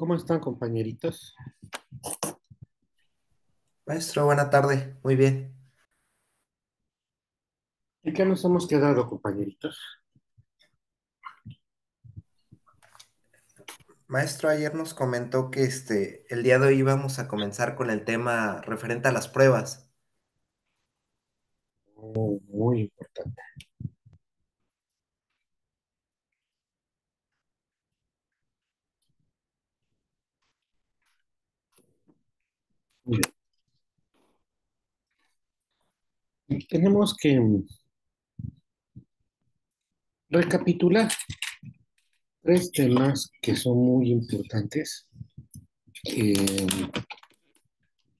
¿Cómo están, compañeritos? Maestro, buena tarde. Muy bien. ¿En qué nos hemos quedado, compañeritos? Maestro, ayer nos comentó que el día de hoy íbamos a comenzar con el tema referente a las pruebas. Muy importante. Muy bien. Y tenemos que recapitular tres temas que son muy importantes. Eh,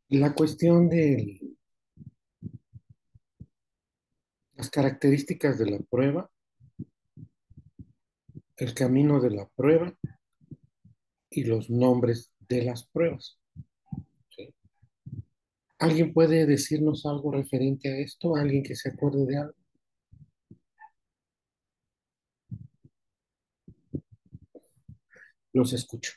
la cuestión de las características de la prueba, el camino de la prueba y los nombres de las pruebas. ¿Sí? ¿Alguien puede decirnos algo referente a esto? ¿Alguien que se acuerde de algo? Los escucho.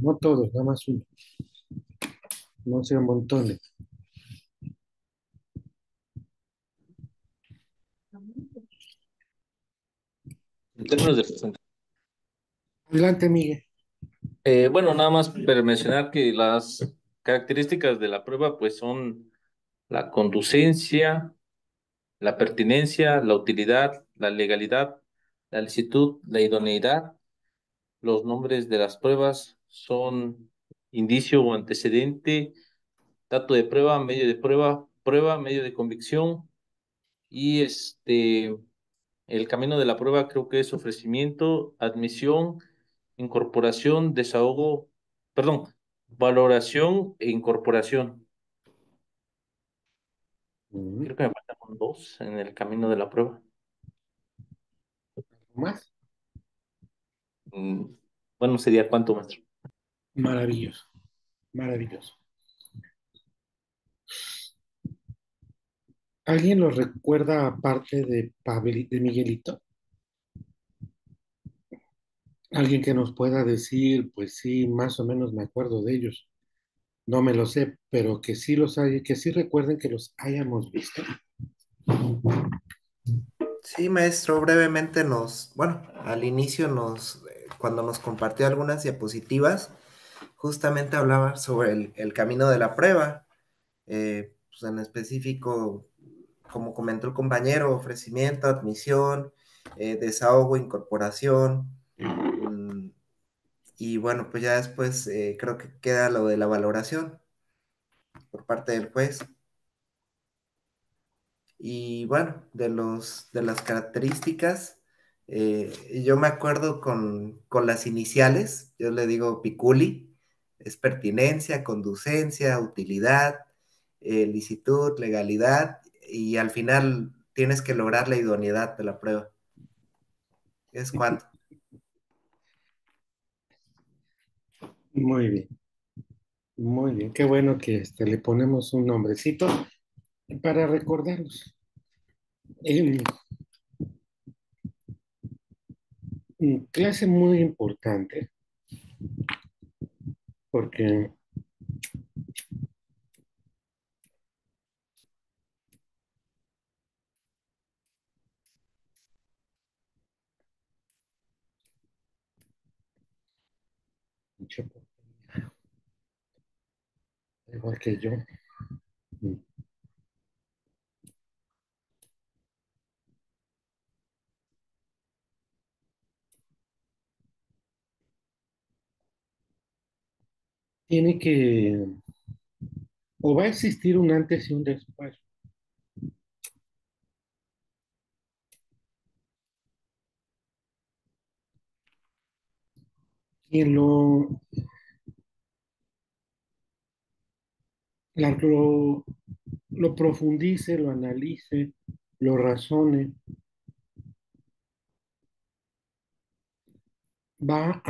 No todos, nada más uno. No sean montones. En términos de presentación. Adelante, Miguel. Bueno, nada más para mencionar que las características de la prueba pues son la conducencia, la pertinencia, la utilidad, la legalidad, la licitud, la idoneidad. Los nombres de las pruebas son indicio o antecedente, dato de prueba, medio de prueba, prueba, medio de convicción y el camino de la prueba creo que es ofrecimiento, admisión, incorporación, desahogo, perdón, valoración e incorporación. Mm, Creo que me faltan dos en el camino de la prueba. ¿Más? Mm, Bueno, sería cuánto, maestro. Maravilloso, maravilloso. ¿Alguien lo recuerda aparte de de Miguelito? Alguien que nos pueda decir, pues sí, más o menos me acuerdo de ellos. No me lo sé, pero que sí los hay, que sí recuerden que los hayamos visto. Sí, maestro, brevemente bueno, al inicio cuando nos compartió algunas diapositivas, justamente hablaba sobre el camino de la prueba. Pues en específico, como comentó el compañero, ofrecimiento, admisión, desahogo, incorporación. mm, y bueno, pues ya después creo que queda lo de la valoración por parte del juez. Y bueno, de las características, yo me acuerdo con las iniciales, yo le digo Piculi, es pertinencia, conducencia, utilidad, licitud, legalidad, y al final tienes que lograr la idoneidad de la prueba. ¿Es cuánto? Muy bien, muy bien. Qué bueno que le ponemos un nombrecito para recordarlos. En clase muy importante, porque igual que yo, mm, tiene que, o va a existir un antes y un después. Quien lo, lo profundice, lo analice, lo razone, va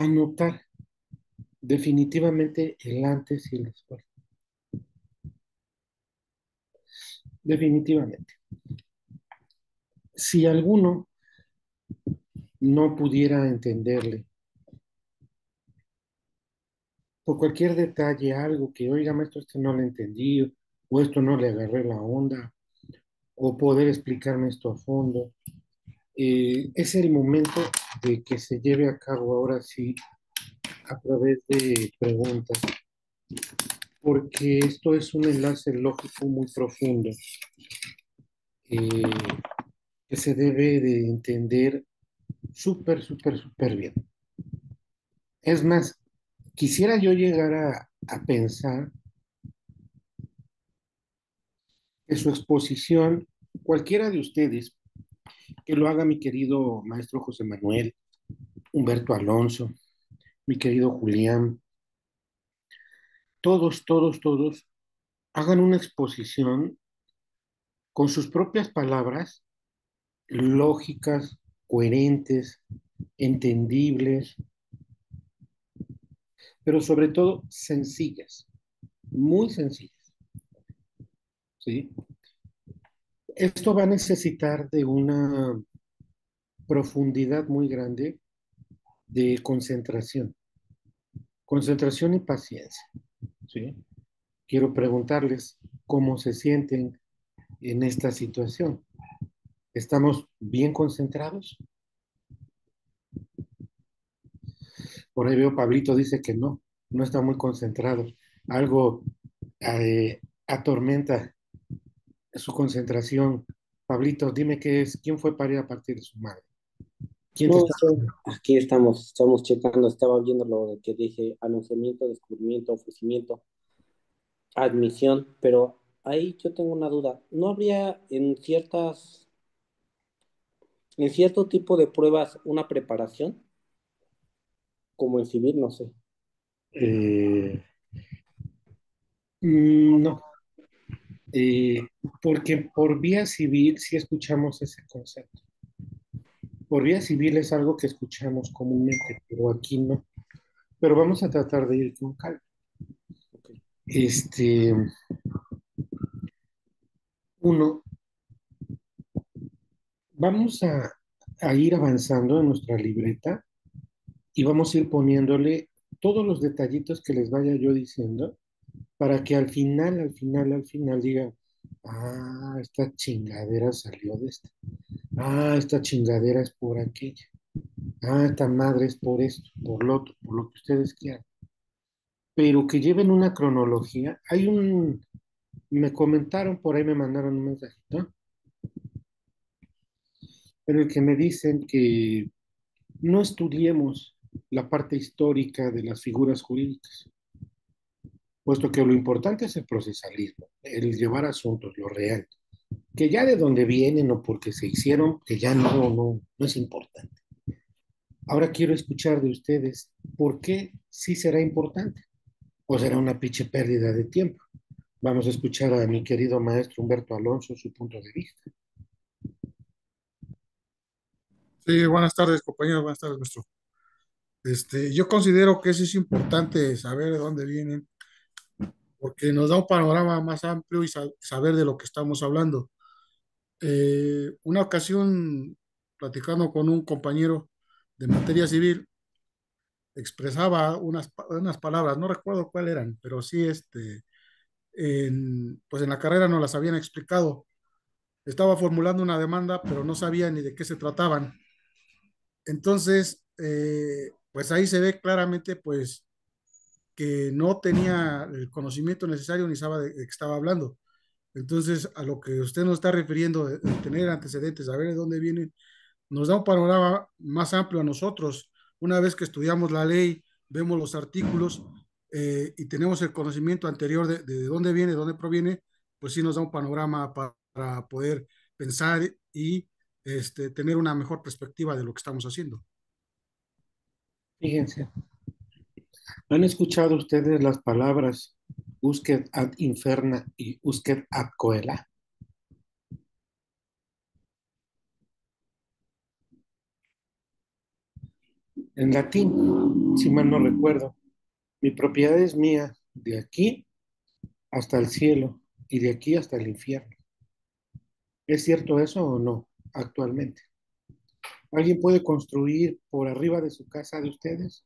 anotar definitivamente el antes y el después. Definitivamente. Si alguno no pudiera entenderle por cualquier detalle, algo que, oiga, maestro, esto no lo entendí, o esto no le agarré la onda, o poder explicarme esto a fondo, es el momento de que se lleve a cabo ahora sí a través de preguntas, porque esto es un enlace lógico muy profundo eh, que se debe de entender súper, súper, súper bien. Es más, quisiera yo llegar a pensar que su exposición, cualquiera de ustedes, que lo haga mi querido maestro José Manuel, Humberto Alonso, mi querido Julián, todos, todos, todos, hagan una exposición con sus propias palabras, lógicas, coherentes, entendibles, pero sobre todo sencillas, muy sencillas, ¿sí? Esto va a necesitar de una profundidad muy grande de concentración y paciencia, ¿sí? Quiero preguntarles cómo se sienten en esta situación. ¿Estamos bien concentrados? Por ahí veo Pablito dice que no, no está muy concentrado. Algo atormenta su concentración. Pablito, dime qué es, quién fue para ir a partir de su madre. ¿Quién te No, está? aquí estamos checando, estaba viendo lo que dije, anunciamiento, descubrimiento, ofrecimiento, admisión, pero ahí yo tengo una duda. ¿No habría en cierto tipo de pruebas una preparación, como en civil, no sé? Eh, no, eh, porque por vía civil sí escuchamos ese concepto. Por vía civil es algo que escuchamos comúnmente, pero aquí no. Pero vamos a tratar de ir con calma. Ok. Este, uno, vamos a ir avanzando en nuestra libreta y vamos a ir poniéndole todos los detallitos que les vaya yo diciendo para que al final, al final, al final digan, ah, esta chingadera salió de esta. Ah, esta chingadera es por aquella. Ah, esta madre es por esto, por lo otro, por lo que ustedes quieran. Pero que lleven una cronología. Me comentaron, por ahí me mandaron un mensajito, en el que me dicen que no estudiemos la parte histórica de las figuras jurídicas, puesto que lo importante es el procesalismo, el llevar asuntos, lo real, que ya de dónde vienen o porque se hicieron, que ya no es importante. Ahora quiero escuchar de ustedes por qué sí será importante o será una pinche pérdida de tiempo. Vamos a escuchar a mi querido maestro Humberto Alonso, su punto de vista. Sí, buenas tardes, compañeros, buenas tardes, maestro. Yo considero que sí es importante saber de dónde vienen, porque nos da un panorama más amplio y saber de lo que estamos hablando. Una ocasión, platicando con un compañero de materia civil, expresaba unas palabras, no recuerdo cuáles eran, pero sí, pues en la carrera nos las habían explicado. Estaba formulando una demanda, pero no sabía ni de qué se trataban. Entonces, pues ahí se ve claramente, pues, que no tenía el conocimiento necesario ni sabía de qué estaba hablando. Entonces, a lo que usted nos está refiriendo, de tener antecedentes, saber de dónde vienen, nos da un panorama más amplio a nosotros. Una vez que estudiamos la ley, vemos los artículos y tenemos el conocimiento anterior de dónde viene, de dónde proviene, pues sí nos da un panorama para poder pensar y tener una mejor perspectiva de lo que estamos haciendo. Fíjense, ¿han escuchado ustedes las palabras usqued ad inferna y usqued ad coela? En latín, si mal no recuerdo, mi propiedad es mía de aquí hasta el cielo y de aquí hasta el infierno. ¿Es cierto eso o no actualmente? ¿Alguien puede construir por arriba de su casa de ustedes?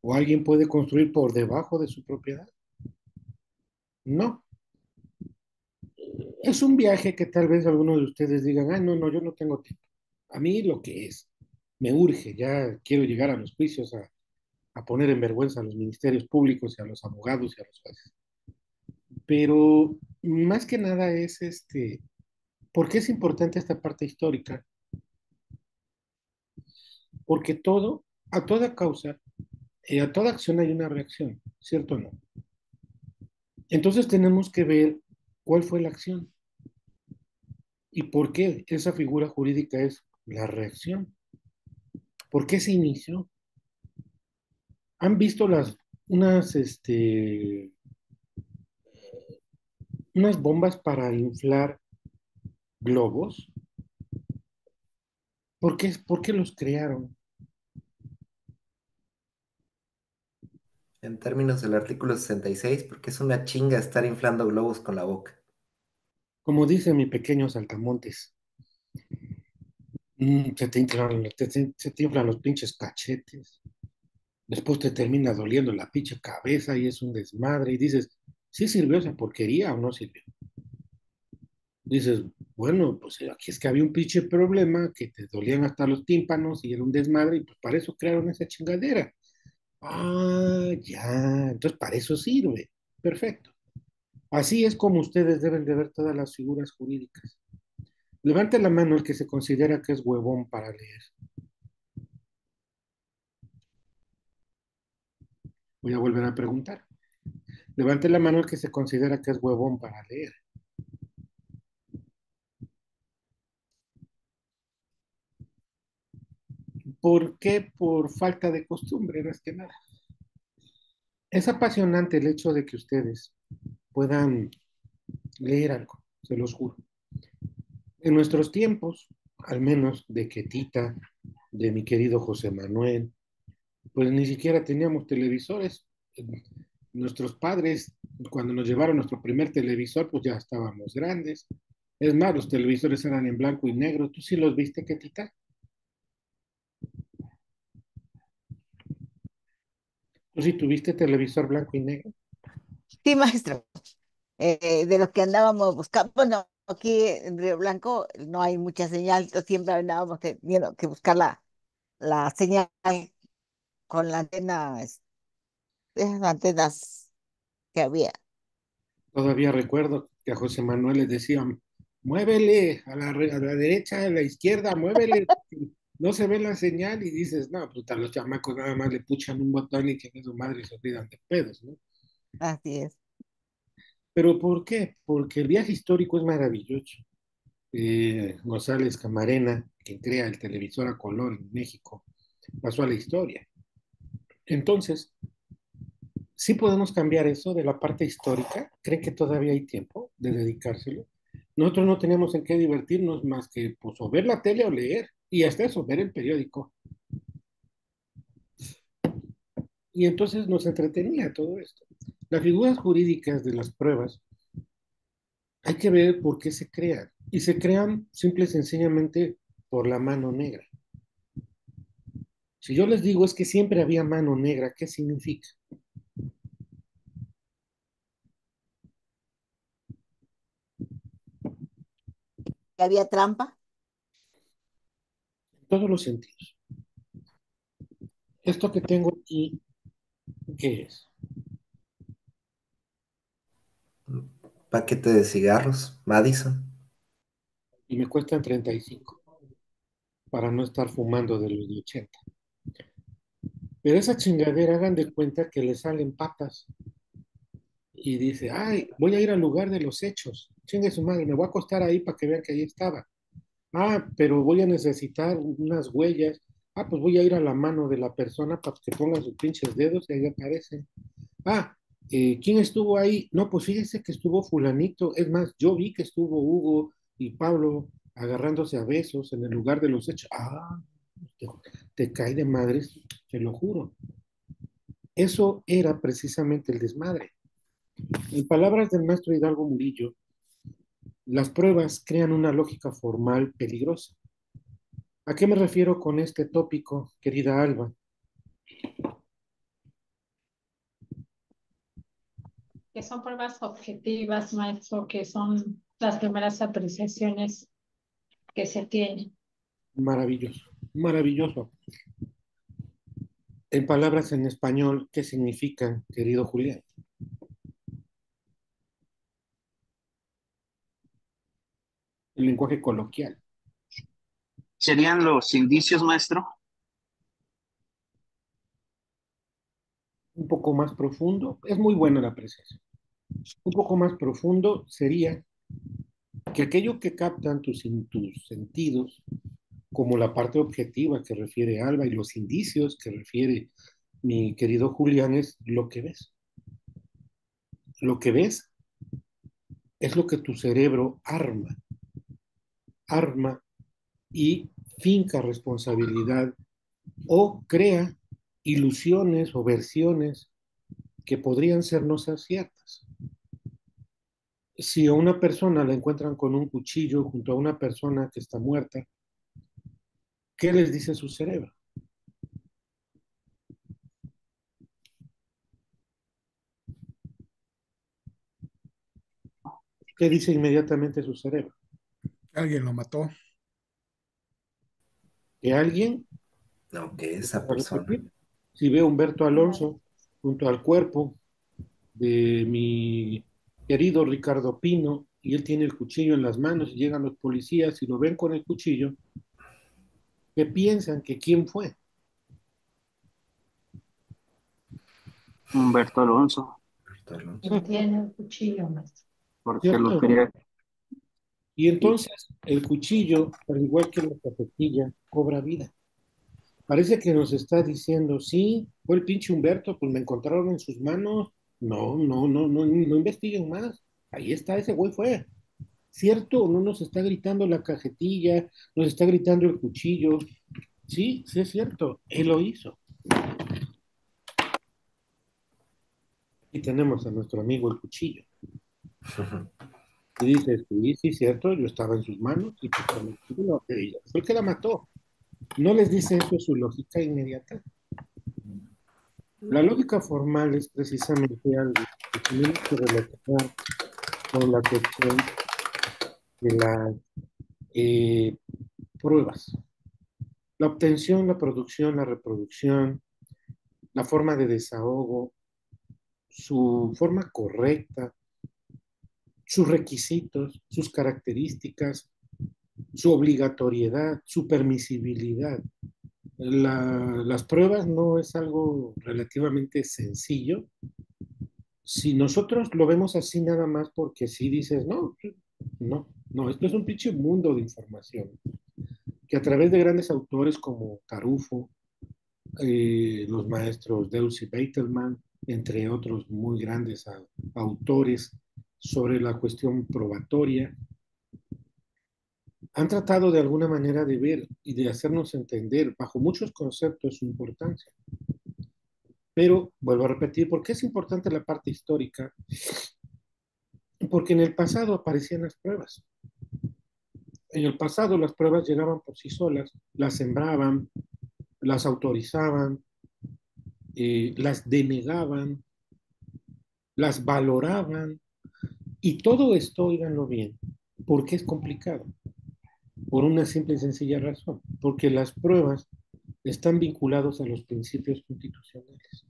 ¿O alguien puede construir por debajo de su propiedad? No. Es un viaje que tal vez algunos de ustedes digan, ah, no, no, yo no tengo tiempo. A mí lo que es, me urge, ya quiero llegar a los juicios, a poner en vergüenza a los ministerios públicos y a los abogados y a los jueces. Pero más que nada es ¿por qué es importante esta parte histórica? Porque todo, a toda causa, a toda acción hay una reacción, ¿cierto o no? Entonces tenemos que ver cuál fue la acción y por qué esa figura jurídica es la reacción. ¿Por qué se inició? ¿Han visto unas bombas para inflar globos? ¿Por qué los crearon? En términos del artículo 66, porque es una chinga estar inflando globos con la boca. Como dice mi pequeño saltamontes, se te inflan los pinches cachetes, después te termina doliendo la pinche cabeza y es un desmadre y dices, ¿sí sirvió esa porquería o no sirvió? Dices, bueno, pues aquí es que había un pinche problema que te dolían hasta los tímpanos y era un desmadre y pues para eso crearon esa chingadera. Ah, ya, entonces para eso sirve. Perfecto. Así es como ustedes deben de ver todas las figuras jurídicas. Levante la mano el que se considera que es huevón para leer. Voy a volver a preguntar. Levante la mano el que se considera que es huevón para leer. ¿Por qué? Por falta de costumbre, más que nada. Es apasionante el hecho de que ustedes puedan leer algo, se los juro. En nuestros tiempos, al menos de Ketita, de mi querido José Manuel, pues ni siquiera teníamos televisores. Nuestros padres, cuando nos llevaron nuestro primer televisor, pues ya estábamos grandes. Es más, los televisores eran en blanco y negro. ¿Tú sí los viste, Ketita? ¿Tú sí tuviste televisor blanco y negro? Sí, maestro. De los que andábamos buscando, bueno, aquí en Río Blanco no hay mucha señal, entonces siempre andábamos teniendo que buscar la señal con la antena, esas antenas que había. Todavía recuerdo que a José Manuel le decían, muévele a la derecha, a la izquierda, muévele. No se ve la señal y dices, no, puta, los chamacos nada más le puchan un botón y que su madre se olvidan de pedos, ¿no? Así es. ¿Pero por qué? Porque el viaje histórico es maravilloso. González Camarena, quien crea el televisor a color en México, pasó a la historia. Entonces, sí podemos cambiar eso de la parte histórica. ¿Creen que todavía hay tiempo de dedicárselo? Nosotros no tenemos en qué divertirnos más que pues, o ver la tele o leer, y hasta eso, ver el periódico. Y entonces nos entretenía todo esto. Las figuras jurídicas de las pruebas hay que ver por qué se crean. Y se crean simple y sencillamente por la mano negra. Si yo les digo es que siempre había mano negra, ¿qué significa? Que había trampa. En todos los sentidos. Esto que tengo aquí, ¿qué es? Paquete de cigarros, Madison. Y me cuestan 35 para no estar fumando de los de 80. Pero esa chingadera, hagan de cuenta que le salen patas y dice, ay, voy a ir al lugar de los hechos. Chingue su madre, me voy a acostar ahí para que vean que ahí estaba. Ah, pero voy a necesitar unas huellas. Ah, pues voy a ir a la mano de la persona para que ponga sus pinches dedos y ahí aparece. Ah, ¿quién estuvo ahí? No, pues fíjese que estuvo fulanito. Es más, yo vi que estuvo Hugo y Pablo agarrándose a besos en el lugar de los hechos. Ah, te cae de madres, te lo juro. Eso era precisamente el desmadre. En palabras del maestro Hidalgo Murillo, las pruebas crean una lógica formal peligrosa. ¿A qué me refiero con este tópico, querida Alba? Que son pruebas objetivas, maestro, que son las primeras apreciaciones que se tienen. Maravilloso, maravilloso. En palabras en español, ¿qué significan, querido Julián? El lenguaje coloquial. ¿Serían los indicios, maestro? Un poco más profundo, es muy buena la apreciación. Un poco más profundo sería que aquello que captan tus sentidos, como la parte objetiva que refiere Alba y los indicios que refiere mi querido Julián, es lo que ves. Lo que ves es lo que tu cerebro arma y finca responsabilidad o crea ilusiones o versiones que podrían ser no ser ciertas. Si a una persona la encuentran con un cuchillo junto a una persona que está muerta, ¿qué les dice su cerebro? ¿Qué dice inmediatamente su cerebro? Alguien lo mató. Que alguien, No, que esa para persona. repetir, si ve a Humberto Alonso junto al cuerpo de mi querido Ricardo Pino y él tiene el cuchillo en las manos y llegan los policías y lo ven con el cuchillo, ¿qué piensan que quién fue? Humberto Alonso, Y tiene el cuchillo, maestro. porque lo ¿Cierto? quería. Y entonces el cuchillo, al igual que la cafetilla, cobra vida. Parece que nos está diciendo, sí, fue el pinche Humberto, pues me encontraron en sus manos. No, no, no, no, no investiguen más. Ahí está, ese güey fue. ¿Cierto? No nos está gritando la cajetilla, nos está gritando el cuchillo. Sí, sí es cierto, él lo hizo. Y tenemos a nuestro amigo el cuchillo. Y dice, sí, sí, cierto, yo estaba en sus manos y pues, fue el que la mató. No les dice eso su lógica inmediata. La lógica formal es precisamente algo que tenemos que relacionar con la cuestión de las eh, pruebas. La obtención, la producción, la reproducción, la forma de desahogo, su forma correcta, sus requisitos, sus características, su obligatoriedad, su permisibilidad. Las pruebas no es algo relativamente sencillo. Si nosotros lo vemos así nada más porque sí dices, no, no, no, esto es un pinche mundo de información que a través de grandes autores como Tarufo, los maestros Deusi Beitelman, entre otros muy grandes autores sobre la cuestión probatoria, han tratado de alguna manera de ver y de hacernos entender bajo muchos conceptos su importancia. Pero vuelvo a repetir, ¿por qué es importante la parte histórica? Porque en el pasado aparecían las pruebas. En el pasado las pruebas llegaban por sí solas, las sembraban, las autorizaban, las denegaban, las valoraban, y todo esto, oiganlo bien, ¿por qué es complicado? Por una simple y sencilla razón, porque las pruebas están vinculados a los principios constitucionales.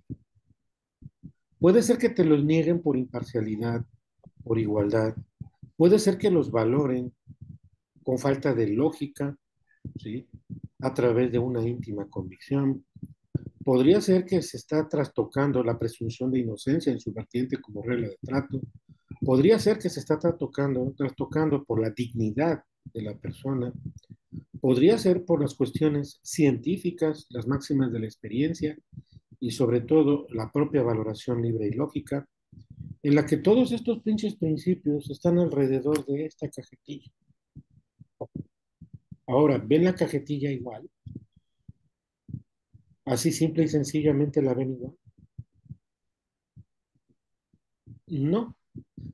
Puede ser que te los nieguen por imparcialidad, por igualdad, puede ser que los valoren con falta de lógica, ¿sí? A través de una íntima convicción. Podría ser que se está trastocando la presunción de inocencia en su vertiente como regla de trato. Podría ser que se está trastocando por la dignidad de la persona. Podría ser por las cuestiones científicas, las máximas de la experiencia y sobre todo la propia valoración libre y lógica, en la que todos estos pinches principios están alrededor de esta cajetilla. Ahora, ¿ven la cajetilla igual? Así simple y sencillamente la ven igual. No.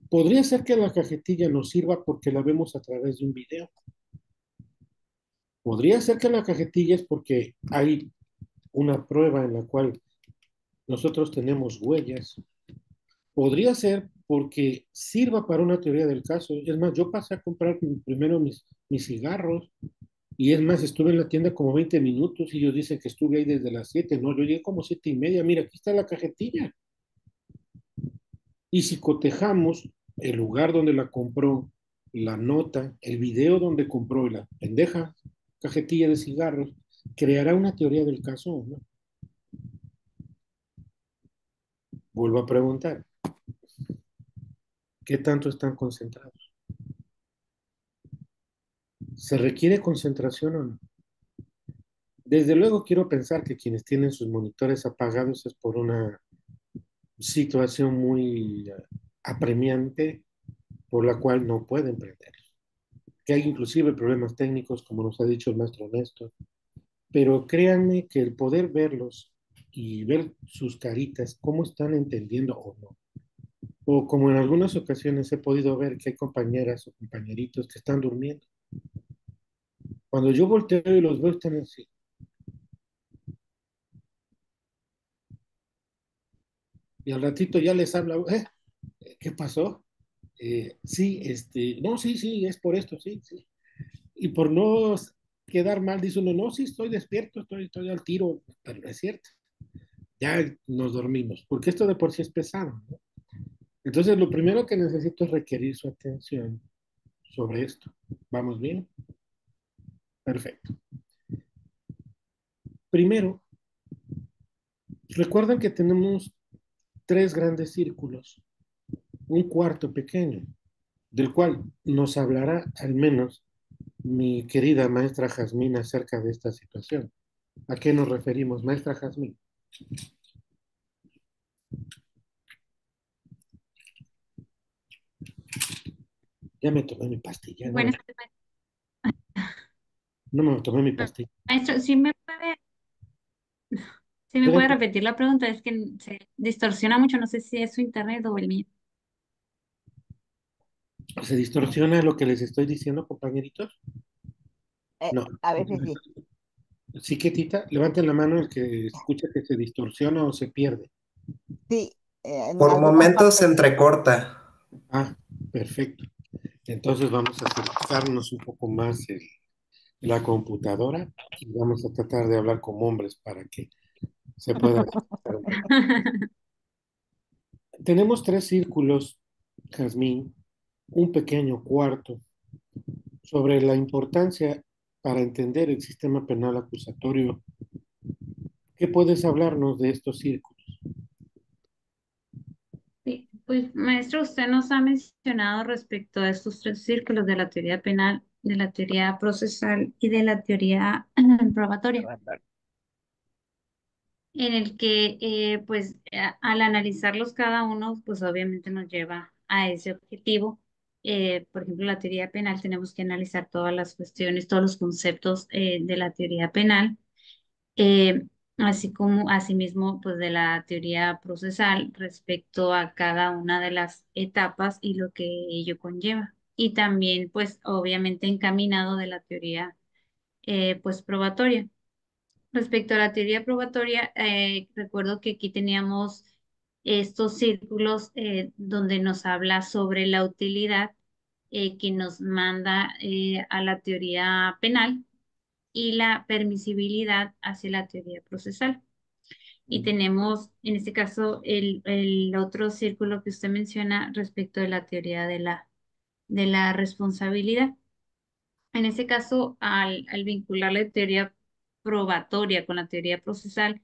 Podría ser que la cajetilla nos sirva porque la vemos a través de un video. Podría ser que la cajetilla es porque hay una prueba en la cual nosotros tenemos huellas. Podría ser porque sirva para una teoría del caso. Es más, yo pasé a comprar primero mis cigarros y es más, estuve en la tienda como 20 minutos y ellos dicen que estuve ahí desde las 7. No, yo llegué como 7:30. Mira, aquí está la cajetilla. Y si cotejamos el lugar donde la compró, la nota, el video donde compró y la pendeja cajetilla de cigarros, creará una teoría del caso, ¿no? Vuelvo a preguntar, ¿qué tanto están concentrados? ¿Se requiere concentración o no? Desde luego quiero pensar que quienes tienen sus monitores apagados es por una situación muy apremiante por la cual no pueden prender. Que hay inclusive problemas técnicos, como nos ha dicho el maestro Néstor, pero créanme que el poder verlos y ver sus caritas, cómo están entendiendo o no, o como en algunas ocasiones he podido ver que hay compañeras o compañeritos que están durmiendo. Cuando yo volteo y los veo, están así. Y al ratito ya les habla, ¿qué pasó? Sí, no, sí, sí, es por esto, sí, sí. Y por no quedar mal, dice uno, no, sí, estoy despierto, estoy al tiro, pero no es cierto. Ya nos dormimos, porque esto de por sí es pesado, ¿no? Entonces, lo primero que necesito es requerir su atención sobre esto. ¿Vamos bien? Perfecto. Primero, recuerden que tenemos tres grandes círculos, un cuarto pequeño, del cual nos hablará al menos mi querida maestra Jazmín acerca de esta situación. ¿A qué nos referimos, maestra Jazmín? Ya me tomé mi pastilla, no, Bueno, no me tomé mi pastilla. maestro, sí me puede repetir la pregunta, es que se distorsiona mucho, no sé si es su internet o el mío. ¿Se distorsiona lo que les estoy diciendo, compañeritos? No. A veces sí. Sí, quietita, levanten la mano el que escucha que se distorsiona o se pierde. Sí, en Por algunas momentos se partes. entrecorta. Ah, perfecto. Entonces vamos a acercarnos un poco más la computadora y vamos a tratar de hablar como hombres para que se pueda escuchar un poco. Tenemos tres círculos, Jazmín, un pequeño cuarto, sobre la importancia para entender el sistema penal acusatorio. ¿Qué puedes hablarnos de estos círculos? Sí, pues maestro, usted nos ha mencionado respecto a estos tres círculos de la teoría penal, de la teoría procesal y de la teoría probatoria, en el que pues al analizarlos cada uno, pues obviamente nos lleva a ese objetivo. Por ejemplo, la teoría penal tenemos que analizar todas las cuestiones, todos los conceptos de la teoría penal, eh, así como asimismo pues de la teoría procesal respecto a cada una de las etapas y lo que ello conlleva. Y también pues obviamente encaminado de la teoría pues probatoria. Respecto a la teoría probatoria, recuerdo que aquí teníamos estos círculos donde nos habla sobre la utilidad que nos manda a la teoría penal y la permisibilidad hacia la teoría procesal. Y tenemos, en este caso, el otro círculo que usted menciona respecto de la teoría de la responsabilidad. En este caso, al vincular la teoría probatoria con la teoría procesal,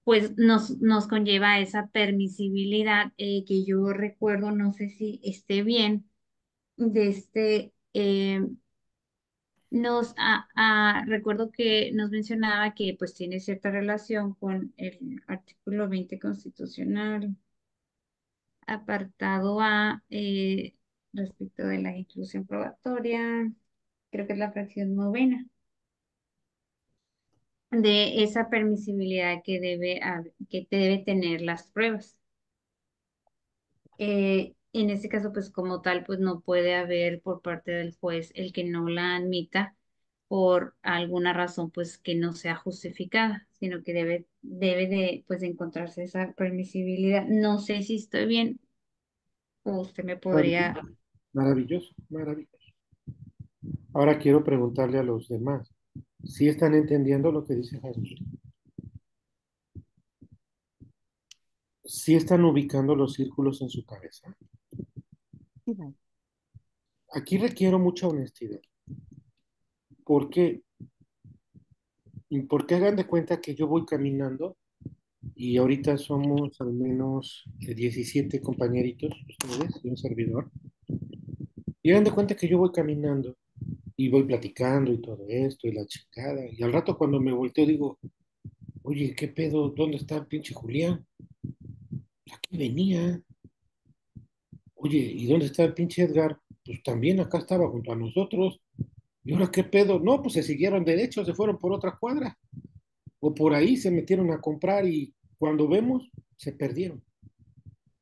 pues nos conlleva a esa permisibilidad que yo recuerdo, no sé si esté bien, de recuerdo que nos mencionaba que pues tiene cierta relación con el artículo 20 constitucional, apartado A, respecto de la inclusión probatoria, creo que es la fracción novena. de esa permisibilidad que debe tener las pruebas. En este caso, pues como tal, pues no puede haber por parte del juez el que no la admita por alguna razón, pues que no sea justificada, sino que debe de, pues, encontrarse esa permisibilidad. No sé si estoy bien o usted me Maravilloso, podría... maravilloso, maravilloso. Ahora quiero preguntarle a los demás, ¿si están entendiendo lo que dice Jasmine? ¿Si están ubicando los círculos en su cabeza? Sí, maestra. Aquí requiero mucha honestidad. ¿Por qué? Porque hagan de cuenta que yo voy caminando y ahorita somos al menos 17 compañeritos, ustedes y un servidor. Y hagan de cuenta que yo voy caminando y voy platicando y todo esto y la chingada. Y al rato cuando me volteo digo, oye, ¿qué pedo? ¿Dónde está el pinche Julián? Aquí venía. Oye, ¿y dónde está el pinche Edgar? Pues también acá estaba junto a nosotros. ¿Y ahora qué pedo? No, pues se siguieron derecho, se fueron por otra cuadra. O por ahí se metieron a comprar y cuando vemos, se perdieron.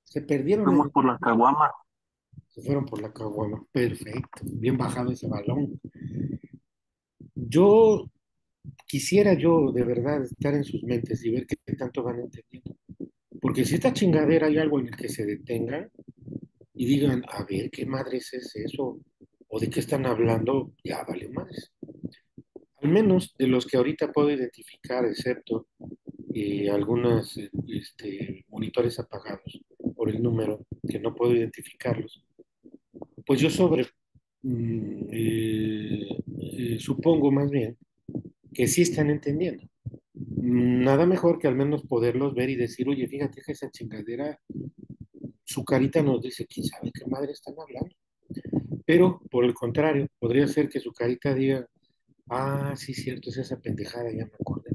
Se perdieron Fuimos por la caguama. se fueron por la caguama. Perfecto. Bien bajado ese balón. Yo quisiera yo de verdad estar en sus mentes y ver qué tanto van entendiendo. Porque si esta chingadera hay algo en el que se detengan y digan, a ver, ¿qué madres es eso? ¿O de qué están hablando? Ya vale madres. Al menos de los que ahorita puedo identificar, excepto algunos monitores apagados por el número, que no puedo identificarlos, pues yo supongo más bien que sí están entendiendo. Nada mejor que al menos poderlos ver y decir, oye, fíjate que esa chingadera, su carita nos dice, quién sabe qué madre están hablando. Pero, por el contrario, podría ser que su carita diga, ah, sí, cierto, es esa pendejada, ya me acordé.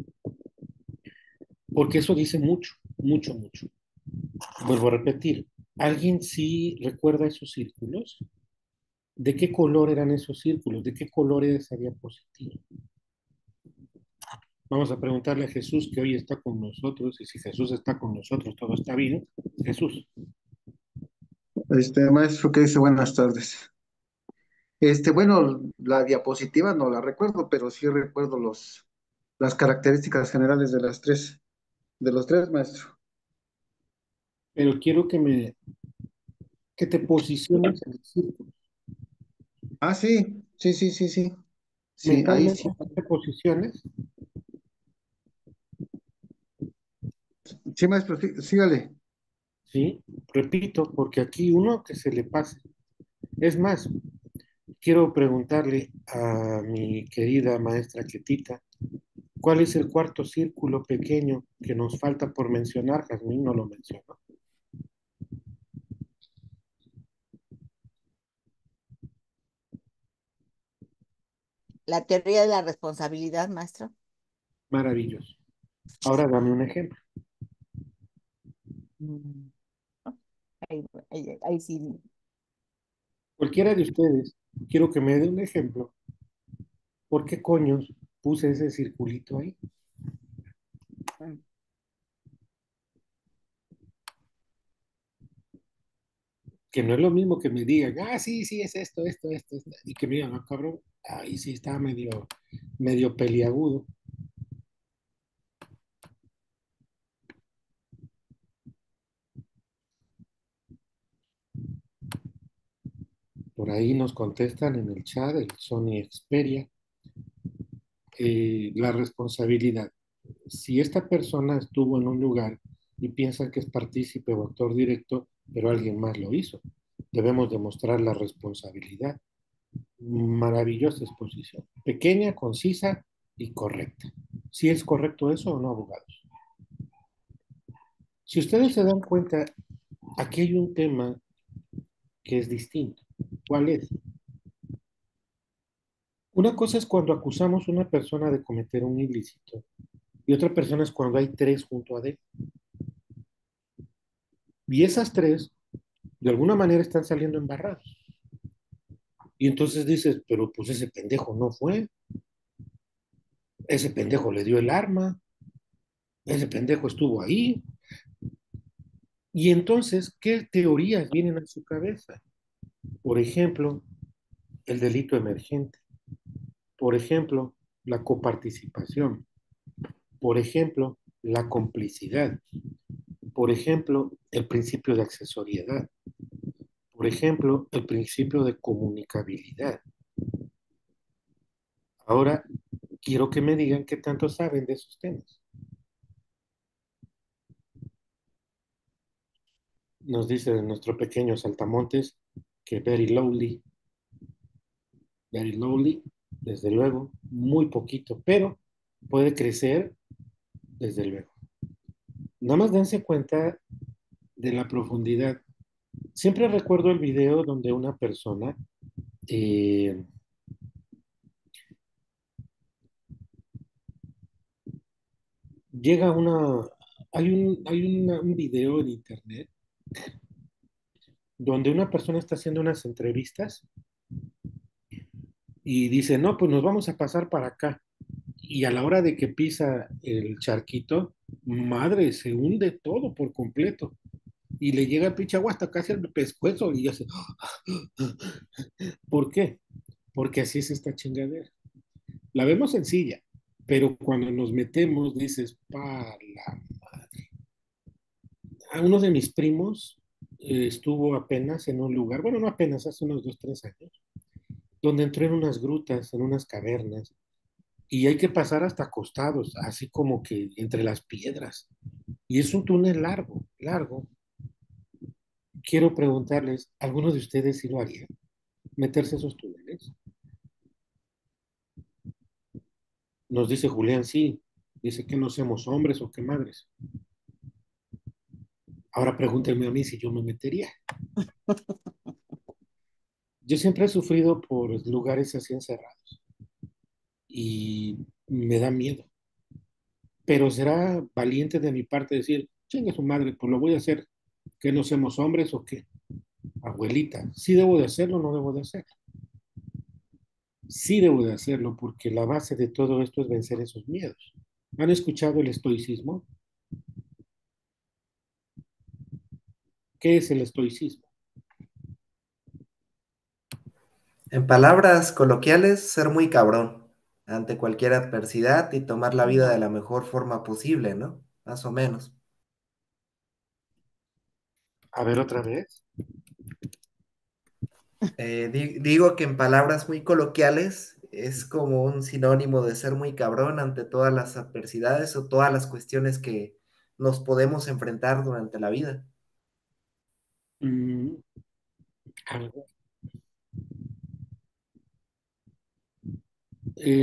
Porque eso dice mucho, mucho, mucho. Vuelvo a repetir, ¿alguien sí recuerda esos círculos? ¿De qué color eran esos círculos? ¿De qué color era esa diapositiva? Vamos a preguntarle a Jesús que hoy está con nosotros y si Jesús está con nosotros, todo está bien. Jesús, Maestro, ¿qué dice? Buenas tardes. Bueno, la diapositiva no la recuerdo, pero sí recuerdo las características generales de los tres, maestro. pero quiero que te posiciones en el círculo. Ah, sí, sí, sí, sí, sí. Sí, ahí Mentalmente sí. te posiciones, Sí, maestro, sígale. ¿sí? Repito, porque aquí uno que se le pase. Es más, quiero preguntarle a mi querida maestra Ketita, ¿cuál es el cuarto círculo pequeño que nos falta por mencionar? Jazmín no lo mencionó. La teoría de la responsabilidad, maestro. Maravilloso. Ahora dame un ejemplo. Mm, ahí sí. Cualquiera de ustedes, quiero que me dé un ejemplo. ¿Por qué coños puse ese circulito ahí? Mm. Que no es lo mismo que me digan, ah, sí, sí, es esto, y que me digan, ah, cabrón, ahí sí está medio peliagudo. Por ahí nos contestan en el chat, el Sony Xperia, la responsabilidad. Si esta persona estuvo en un lugar y piensa que es partícipe o actor directo, pero alguien más lo hizo, debemos demostrar la responsabilidad. Maravillosa exposición. Pequeña, concisa y correcta. ¿Si es correcto eso o no, abogados? Si ustedes se dan cuenta, aquí hay un tema que es distinto. ¿Cuál es? Una cosa es cuando acusamos a una persona de cometer un ilícito y otra persona es cuando hay tres junto a él. Y esas tres, de alguna manera, están saliendo embarrados. Y entonces dices, pero pues ese pendejo no fue. ese pendejo le dio el arma, ese pendejo estuvo ahí. Y entonces, ¿qué teorías vienen a su cabeza? Por ejemplo, el delito emergente. Por ejemplo, la coparticipación. Por ejemplo, la complicidad. Por ejemplo, el principio de accesoriedad. Por ejemplo, el principio de comunicabilidad. Ahora, quiero que me digan qué tanto saben de esos temas. Nos dice nuestro pequeño Saltamontes que very lowly, desde luego, muy poquito, pero puede crecer, desde luego. Nada más dense cuenta de la profundidad. Siempre recuerdo el video donde una persona eh, llega a una... un video en internet donde una persona está haciendo unas entrevistas y dice, no, pues nos vamos a pasar para acá. Y a la hora de que pisa el charquito, madre, se hunde todo por completo. Y le llega el pinche agua hasta casi al pescuezo y hace... ¿Por qué? Porque así es esta chingadera. La vemos sencilla, pero cuando nos metemos dices, la... A uno de mis primos estuvo apenas en un lugar, bueno, no apenas, hace unos 2, 3 años, donde entró en unas grutas, en unas cavernas, y hay que pasar hasta acostados, así como que entre las piedras. Y es un túnel largo, largo. Quiero preguntarles, ¿algunos de ustedes sí lo harían? ¿Meterse a esos túneles? Nos dice Julián, sí. Dice que no seamos hombres o qué madres. Ahora pregúntenme a mí si yo me metería. Yo siempre he sufrido por lugares así encerrados y me da miedo. Pero será valiente de mi parte decir, chinga su madre, pues lo voy a hacer, que no seamos hombres o qué. Abuelita, ¿sí debo de hacerlo o no debo de hacerlo? Sí debo de hacerlo porque la base de todo esto es vencer esos miedos. ¿Han escuchado el estoicismo? ¿Qué es el estoicismo? En palabras coloquiales, ser muy cabrón ante cualquier adversidad y tomar la vida de la mejor forma posible, ¿no? Más o menos. A ver otra vez. Digo que en palabras muy coloquiales es como un sinónimo de ser muy cabrón ante todas las adversidades o todas las cuestiones que nos podemos enfrentar durante la vida. Mm, algo.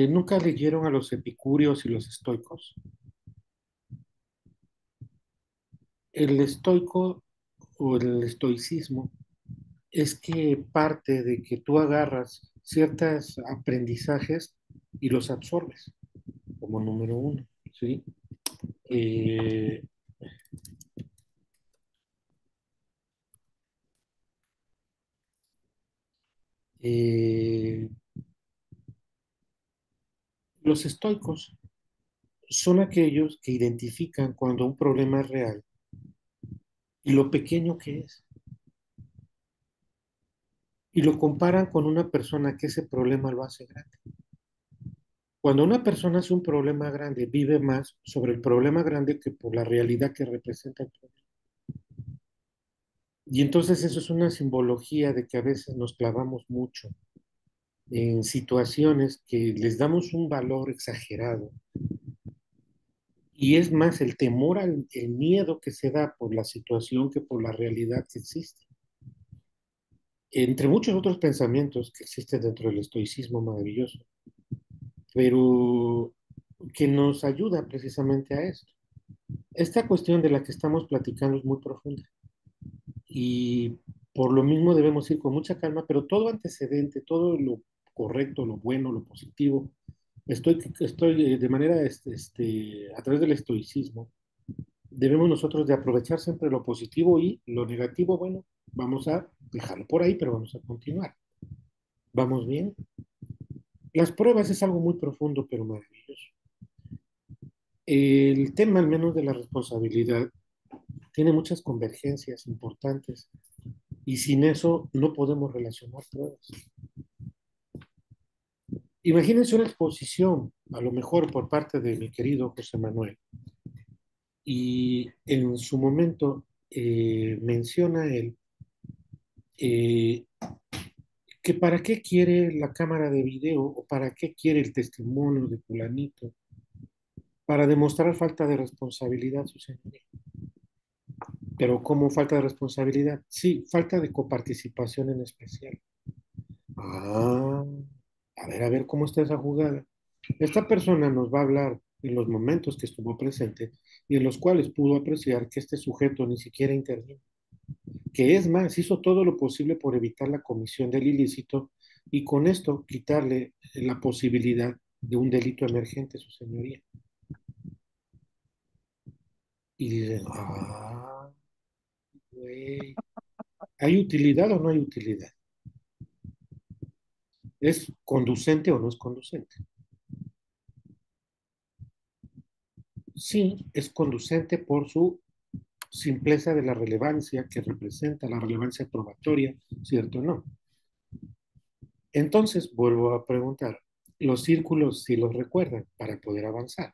¿Nunca leyeron a los epicúreos y los estoicos? El estoico o el estoicismo es que parte de que tú agarras ciertos aprendizajes y los absorbes, como número uno, ¿sí? Eh, eh, los estoicos son aquellos que identifican cuando un problema es real y lo pequeño que es, y lo comparan con una persona que ese problema lo hace grande. Cuando una persona hace un problema grande, vive más sobre el problema grande que por la realidad que representa el problema. Y entonces eso es una simbología de que a veces nos clavamos mucho en situaciones que les damos un valor exagerado. Y es más el temor el miedo que se da por la situación que por la realidad que existe. Entre muchos otros pensamientos que existen dentro del estoicismo maravilloso, pero que nos ayuda precisamente a esto. Esta cuestión de la que estamos platicando es muy profunda y por lo mismo debemos ir con mucha calma, pero todo antecedente, todo lo correcto, lo bueno, lo positivo, estoy de manera, a través del estoicismo, debemos nosotros de aprovechar siempre lo positivo y lo negativo, bueno, vamos a dejarlo por ahí, pero vamos a continuar. ¿Vamos bien? Las pruebas es algo muy profundo, pero maravilloso. El tema, al menos de la responsabilidad, tiene muchas convergencias importantes y sin eso no podemos relacionar pruebas. Imagínense una exposición, a lo mejor por parte de mi querido José Manuel, y en su momento menciona él eh, que para qué quiere la cámara de video o para qué quiere el testimonio de fulanito, para demostrar falta de responsabilidad, su señoría. Pero ¿cómo falta de responsabilidad? Sí, falta de coparticipación en especial. Ah, a ver cómo está esa jugada. Esta persona nos va a hablar en los momentos que estuvo presente y en los cuales pudo apreciar que este sujeto ni siquiera intervino, que es más, hizo todo lo posible por evitar la comisión del ilícito y con esto quitarle la posibilidad de un delito emergente, su señoría. Y dicen, güey, ¿hay utilidad o no hay utilidad? ¿Es conducente o no es conducente? Sí, es conducente por su simpleza de la relevancia que representa, la relevancia probatoria, ¿cierto o no? Entonces, vuelvo a preguntar, los círculos sí los recuerdan para poder avanzar.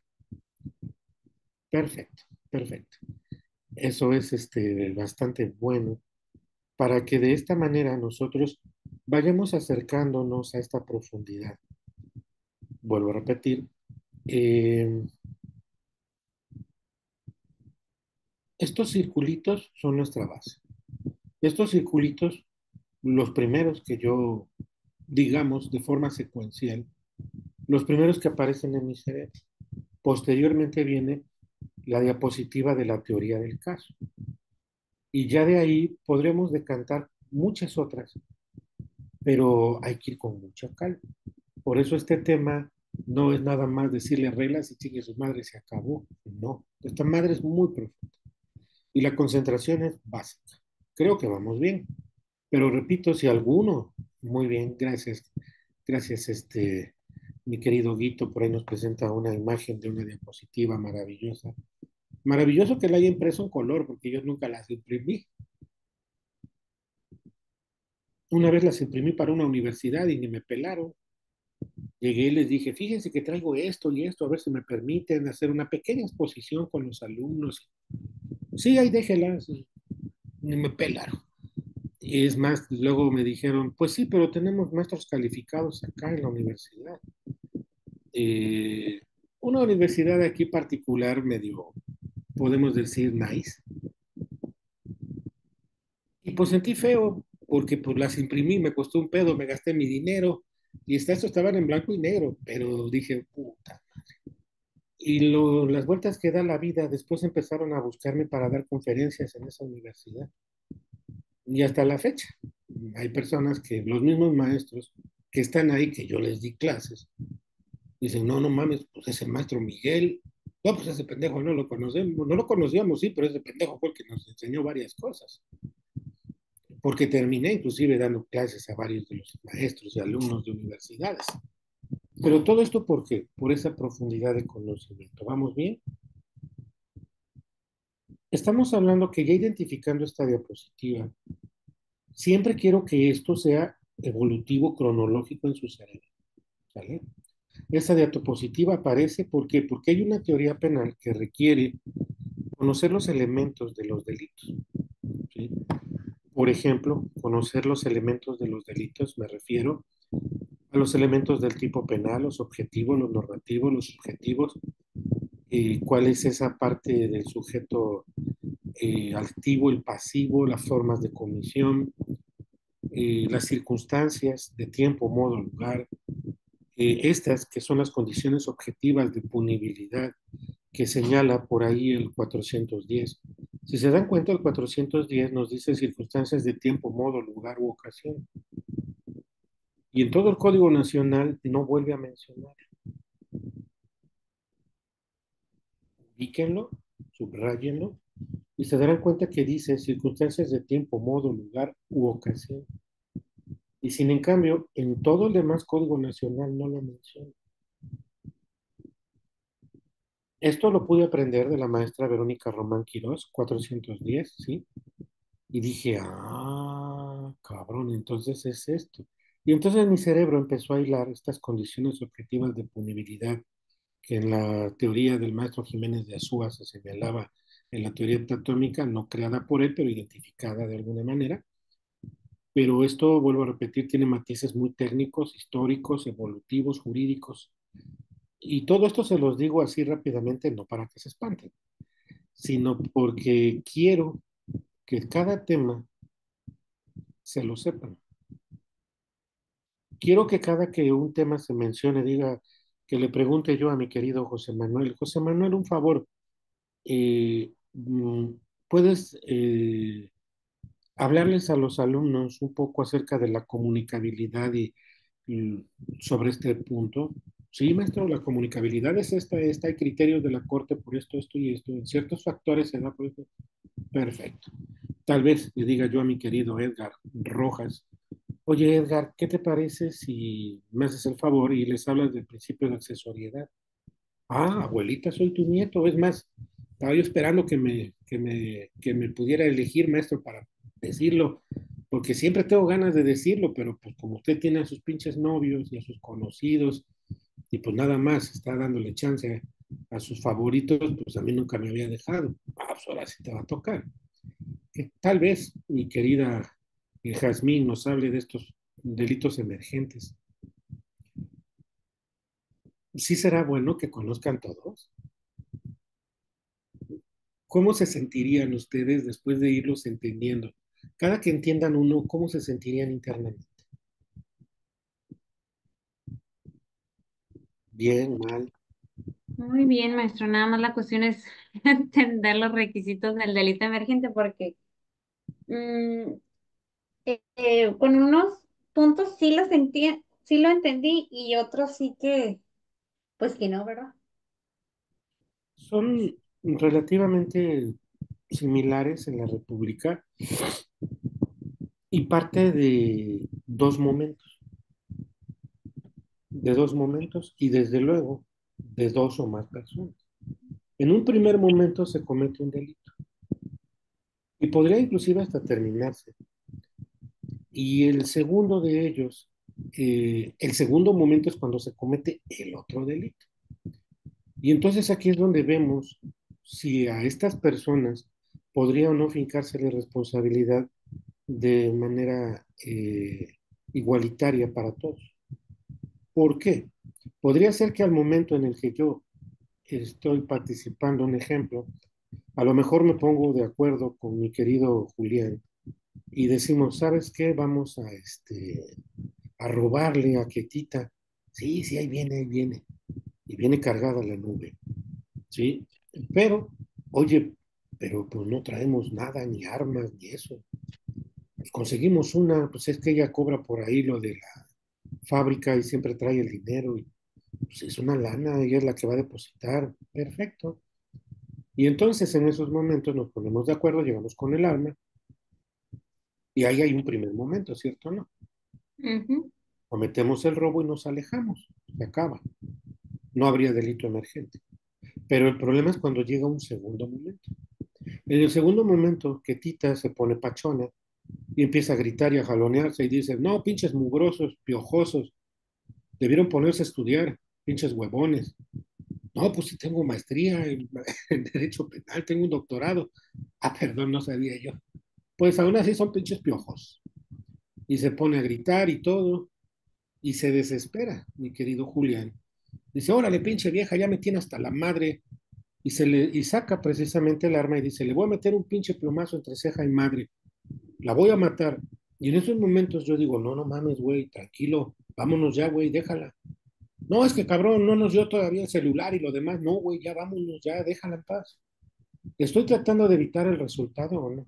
Perfecto, perfecto. Eso es bastante bueno para que de esta manera nosotros vayamos acercándonos a esta profundidad. Vuelvo a repetir, eh, estos circulitos son nuestra base. Estos circulitos, los primeros que yo, digamos, de forma secuencial, los primeros que aparecen en mi cerebro. Posteriormente viene la diapositiva de la teoría del caso. Y ya de ahí podremos decantar muchas otras, pero hay que ir con mucha calma. Por eso este tema no es nada más decirle reglas y sigue su madre, se acabó. No, esta madre es muy profunda y la concentración es básica. Creo que vamos bien, pero repito, si alguno, muy bien, gracias, gracias, mi querido Guito, por ahí nos presenta una imagen de una diapositiva maravillosa. Maravilloso que la haya impreso en color, porque yo nunca las imprimí. Una vez las imprimí para una universidad y ni me pelaron. Llegué y les dije, fíjense que traigo esto y esto, a ver si me permiten hacer una pequeña exposición con los alumnos. Sí, ahí déjelas. Ni me pelaron. Y es más, luego me dijeron, pues sí, pero tenemos maestros calificados acá en la universidad. Eh, una universidad aquí particular medio, podemos decir, nice. Y pues sentí feo, porque pues las imprimí, me costó un pedo, me gasté mi dinero, y estos estaban en blanco y negro, pero dije, puta. Y las vueltas que da la vida, después empezaron a buscarme para dar conferencias en esa universidad. Y hasta la fecha, hay personas que, los mismos maestros que están ahí, que yo les di clases, dicen, no, no mames, pues ese maestro Miguel, no, pues ese pendejo no lo conocemos, no lo conocíamos, sí, pero ese pendejo fue el que nos enseñó varias cosas. Porque terminé inclusive dando clases a varios de los maestros y alumnos de universidades. Pero todo esto, ¿por qué? Por esa profundidad de conocimiento. ¿Vamos bien? Estamos hablando que ya identificando esta diapositiva, siempre quiero que esto sea evolutivo, cronológico en su cerebro. ¿Sale? Esa diapositiva aparece porque hay una teoría penal que requiere conocer los elementos de los delitos. ¿Sí? Por ejemplo, conocer los elementos de los delitos, me refiero a los elementos del tipo penal, los objetivos, los normativos, los subjetivos, cuál es esa parte del sujeto activo, el pasivo, las formas de comisión, las circunstancias de tiempo, modo, lugar, estas que son las condiciones objetivas de punibilidad que señala por ahí el 410. Si se dan cuenta, el 410 nos dice circunstancias de tiempo, modo, lugar u ocasión. Y en todo el Código Nacional no vuelve a mencionar. Ubíquenlo, subrayenlo, y se darán cuenta que dice circunstancias de tiempo, modo, lugar u ocasión. Y sin en cambio, en todo el demás Código Nacional no lo menciona. Esto lo pude aprender de la maestra Verónica Román Quirós, 410, ¿sí? Y dije, cabrón, entonces es esto. Y entonces mi cerebro empezó a hilar estas condiciones objetivas de punibilidad que en la teoría del maestro Jiménez de Azúa se señalaba en la teoría tatómica, no creada por él, pero identificada de alguna manera. Pero esto, vuelvo a repetir, tiene matices muy técnicos, históricos, evolutivos, jurídicos. Y todo esto se los digo así rápidamente, no para que se espanten, sino porque quiero que cada tema se lo sepan. Quiero que cada que un tema se mencione, diga, que le pregunte yo a mi querido José Manuel, un favor, ¿puedes hablarles a los alumnos un poco acerca de la comunicabilidad y sobre este punto? Sí, maestro, la comunicabilidad es esta, hay criterios de la Corte por esto y esto, en ciertos factores se da por esto. Perfecto. Tal vez le diga yo a mi querido Edgar Rojas, oye Edgar, ¿qué te parece si me haces el favor y les hablas del principio de accesoriedad? Abuelita, soy tu nieto. Es más, estaba yo esperando que me pudiera elegir maestro para decirlo, porque siempre tengo ganas de decirlo, pero pues como usted tiene a sus pinches novios y a sus conocidos, y pues nada más está dándole chance a sus favoritos, pues a mí nunca me había dejado. Pues ahora sí te va a tocar. Que tal vez mi querida Jazmín nos hable de estos delitos emergentes. Sí será bueno que conozcan todos. ¿Cómo se sentirían ustedes después de irlos entendiendo? Cada que entiendan uno, ¿cómo se sentirían internamente? Bien, mal. Muy bien, maestro. Nada más la cuestión es entender los requisitos del delito emergente porque mm, con unos puntos sí lo entendí y otros sí que, pues que no, ¿verdad? Son relativamente similares en la República y parte de dos momentos y desde luego de dos o más personas. En un primer momento se comete un delito y podría inclusive hasta terminarse. Y el segundo de ellos, el segundo momento es cuando se comete el otro delito. Y entonces aquí es donde vemos si a estas personas podría o no fincársele responsabilidad de manera igualitaria para todos. ¿Por qué? Podría ser que al momento en el que yo estoy participando, un ejemplo, a lo mejor me pongo de acuerdo con mi querido Julián y decimos, ¿sabes qué? Vamos a robarle a Ketita. Sí, sí, ahí viene, ahí viene. Y viene cargada la nube, ¿sí? Pero, oye, pero pues no traemos nada, ni armas, ni eso. Pues conseguimos una, pues es que ella cobra por ahí lo de la fábrica y siempre trae el dinero. Y, pues es una lana, ella es la que va a depositar. Perfecto. Y entonces en esos momentos nos ponemos de acuerdo, llegamos con el arma y ahí hay un primer momento, ¿cierto o no? Ujú. Cometemos el robo y nos alejamos, se acaba. No habría delito emergente. Pero el problema es cuando llega un segundo momento. En el segundo momento, que Tita se pone pachona y empieza a gritar y a jalonearse y dice, no, pinches mugrosos, piojosos, debieron ponerse a estudiar, pinches huevones. No, pues sí tengo maestría en Derecho Penal, tengo un doctorado. Perdón, no sabía yo. Pues aún así son pinches piojos. Y se pone a gritar y todo, y se desespera, mi querido Julián. Dice, órale, pinche vieja, ya me tiene hasta la madre. Y saca precisamente el arma y dice, le voy a meter un pinche plomazo entre ceja y madre. La voy a matar. Y en esos momentos yo digo, no, no mames, güey, tranquilo, vámonos ya, güey, déjala. No, es que cabrón, no nos dio todavía el celular y lo demás. No, güey, ya vámonos, ya, déjala en paz. Estoy tratando de evitar el resultado o no.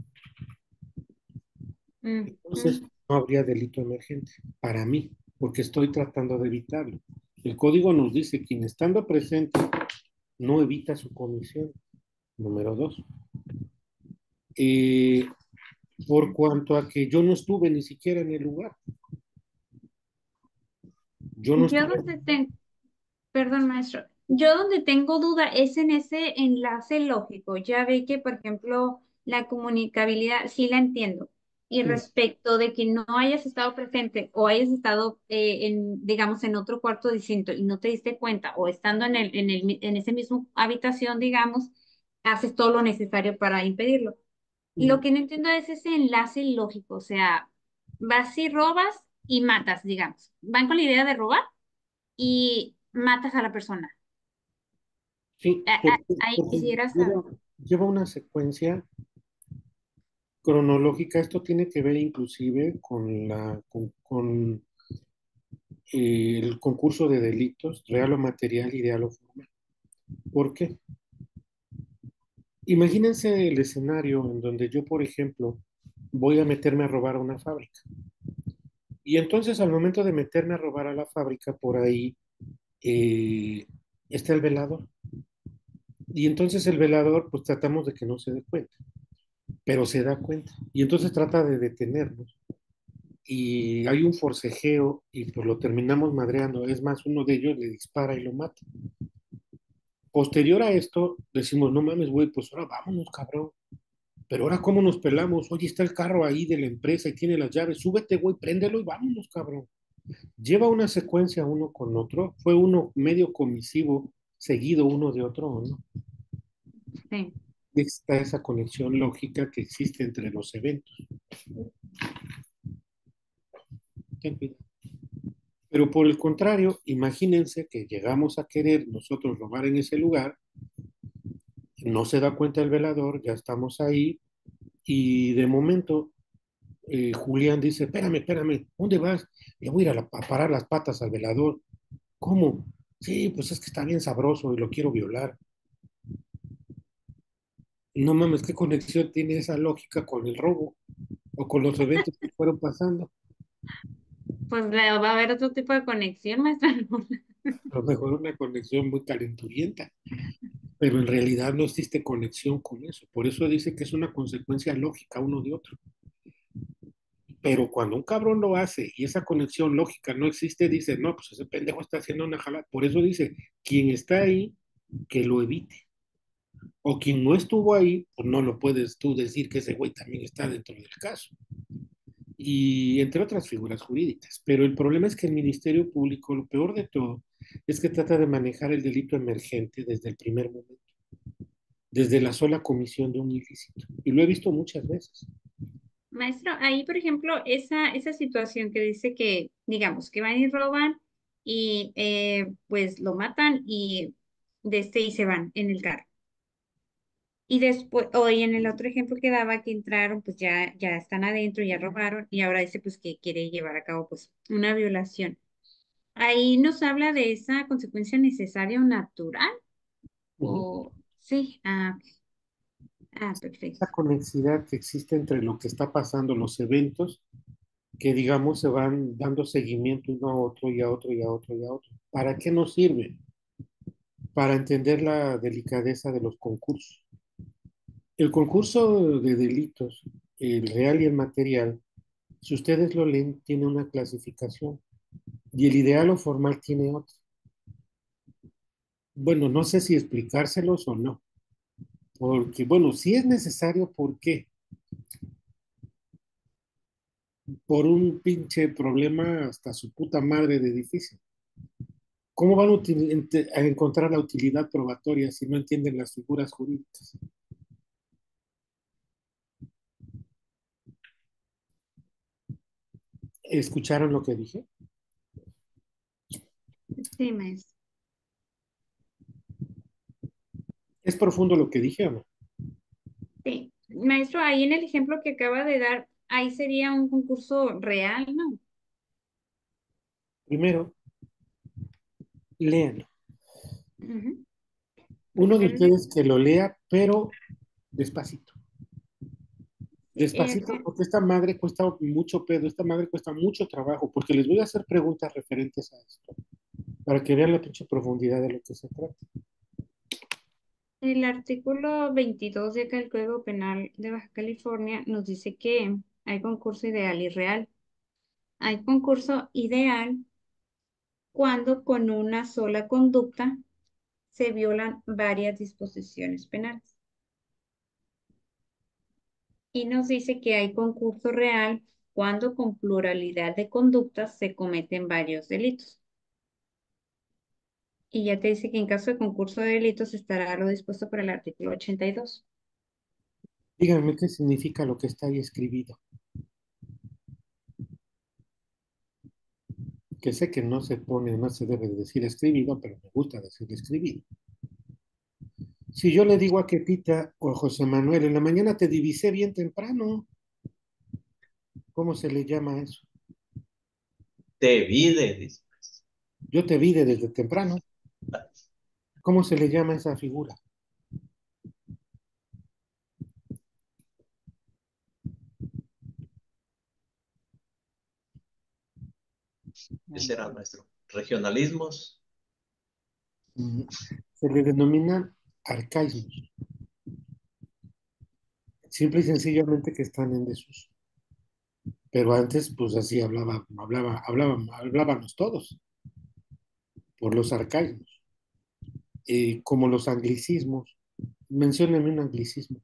Entonces, Ujú. no habría delito emergente para mí, porque estoy tratando de evitarlo. El código nos dice, quien estando presente no evita su comisión. Número dos. Eh, por cuanto a que yo no estuve ni siquiera en el lugar. Yo no Yo estuve. donde tengo, perdón, maestro, Yo donde tengo duda es en ese enlace lógico. Ya ve que, por ejemplo, la comunicabilidad sí la entiendo. Y Mm. respecto de que no hayas estado presente o hayas estado digamos, en otro cuarto distinto y no te diste cuenta, o estando en ese mismo habitación, digamos, haces todo lo necesario para impedirlo. Lo Mm. que no entiendo es ese enlace lógico. O sea, vas y robas y matas, digamos. Van con la idea de robar y matas a la persona. Sí, porque, Ahí porque quisiera saber. lleva una secuencia cronológica. Esto tiene que ver inclusive con el concurso de delitos, real o material, ideal o formal. ¿Por qué? Imagínense el escenario en donde yo, por ejemplo, voy a meterme a robar a una fábrica. Y entonces al momento de meterme a robar a la fábrica, por ahí eh, está el velador. Y entonces el velador, pues tratamos de que no se dé cuenta, pero se da cuenta. Y entonces trata de detenernos. Y hay un forcejeo y pues lo terminamos madreando. Es más, uno de ellos le dispara y lo mata. Posterior a esto, decimos, no mames, güey, pues ahora vámonos, cabrón. Pero ahora, ¿cómo nos pelamos? Oye, está el carro ahí de la empresa y tiene las llaves. Súbete, güey, préndelo y vámonos, cabrón. Lleva una secuencia uno con otro. Fue uno medio comisivo, seguido uno de otro, ¿o no? Sí. Está esa conexión lógica que existe entre los eventos. Ten cuidado. Pero por el contrario, imagínense que llegamos a querer nosotros robar en ese lugar, no se da cuenta el velador, ya estamos ahí, y de momento Julián dice, espérame, espérame, ¿dónde vas? Le voy a ir a parar las patas al velador. ¿Cómo? Sí, pues es que está bien sabroso y lo quiero violar. No mames, ¿qué conexión tiene esa lógica con el robo o con los eventos que fueron pasando? Pues va a haber otro tipo de conexión, maestra. A lo mejor una conexión muy calenturienta, pero en realidad no existe conexión con eso. Por eso dice que es una consecuencia lógica uno de otro. Pero cuando un cabrón lo hace y esa conexión lógica no existe, dice, no, pues ese pendejo está haciendo una jalada. Por eso dice, quien está ahí, que lo evite. O quien no estuvo ahí, pues no lo puedes tú decir que ese güey también está dentro del caso. Y entre otras figuras jurídicas. Pero el problema es que el Ministerio Público, lo peor de todo, es que trata de manejar el delito emergente desde el primer momento, desde la sola comisión de un ilícito. Y lo he visto muchas veces. Maestro, ahí, por ejemplo, esa situación que dice que, digamos, que van y roban y pues lo matan y se van en el carro. Y después, hoy en el otro ejemplo que daba que entraron, pues ya están adentro, ya robaron y ahora dice pues que quiere llevar a cabo pues una violación. Ahí nos habla de esa consecuencia necesaria o natural. Uh-huh. O sí, perfecto. Esa conexidad que existe entre lo que está pasando, los eventos, que digamos se van dando seguimiento uno a otro y a otro y a otro y a otro. ¿Para qué nos sirve? Para entender la delicadeza de los concursos. El concurso de delitos, el real y el material, si ustedes lo leen, tiene una clasificación y el ideal o formal tiene otra. Bueno, no sé si explicárselos o no, porque, bueno, si es necesario, ¿por qué? Por un pinche problema hasta su puta madre de difícil. ¿Cómo van a encontrar la utilidad probatoria si no entienden las figuras jurídicas? ¿Escucharon lo que dije? Sí, maestro. ¿Es profundo lo que dije o no? Sí. Maestro, ahí en el ejemplo que acaba de dar, ahí sería un concurso real, ¿no? Primero, léanlo. Ujú. Uno de Primero, ustedes que lo lea, pero despacito. sí, Despacito, porque esta madre cuesta mucho pedo, esta madre cuesta mucho trabajo, porque les voy a hacer preguntas referentes a esto, para que vean la pinche profundidad de lo que se trata. el artículo 22 de acá del Código Penal de Baja California nos dice que hay concurso ideal y real. Hay concurso ideal cuando con una sola conducta se violan varias disposiciones penales. Y nos dice que hay concurso real cuando con pluralidad de conductas se cometen varios delitos. Y ya te dice que en caso de concurso de delitos estará lo dispuesto por el artículo 82. Díganme qué significa lo que está ahí escrito. Que sé que no se pone, no se debe decir escribido, pero me gusta decir escribido. Si yo le digo a Ketita o a José Manuel, en la mañana te divisé bien temprano, ¿cómo se le llama eso? Te vi de Yo te vi desde temprano. ¿Cómo se le llama esa figura? ¿Qué será, maestro? Regionalismos. Se le denominan arcaísmos. Simple y sencillamente que están en desuso. Pero antes, pues así hablábamos todos, por los arcaísmos. Como los anglicismos. Menciónenme un anglicismo.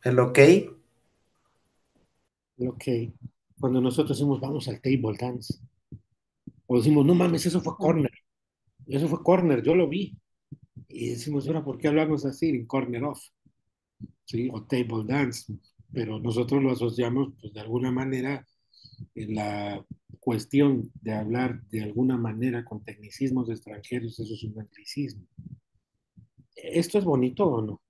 El ok. Ok. Cuando nosotros decimos vamos al table dance. O decimos, no mames, eso fue corner. Eso fue corner, yo lo vi. Y decimos, ahora, ¿por qué hablamos así en corner off? ¿Sí? O table dance. Pero nosotros lo asociamos, pues de alguna manera, en la cuestión de hablar de alguna manera con tecnicismos extranjeros, eso es un anglicismo. ¿Esto es bonito o no?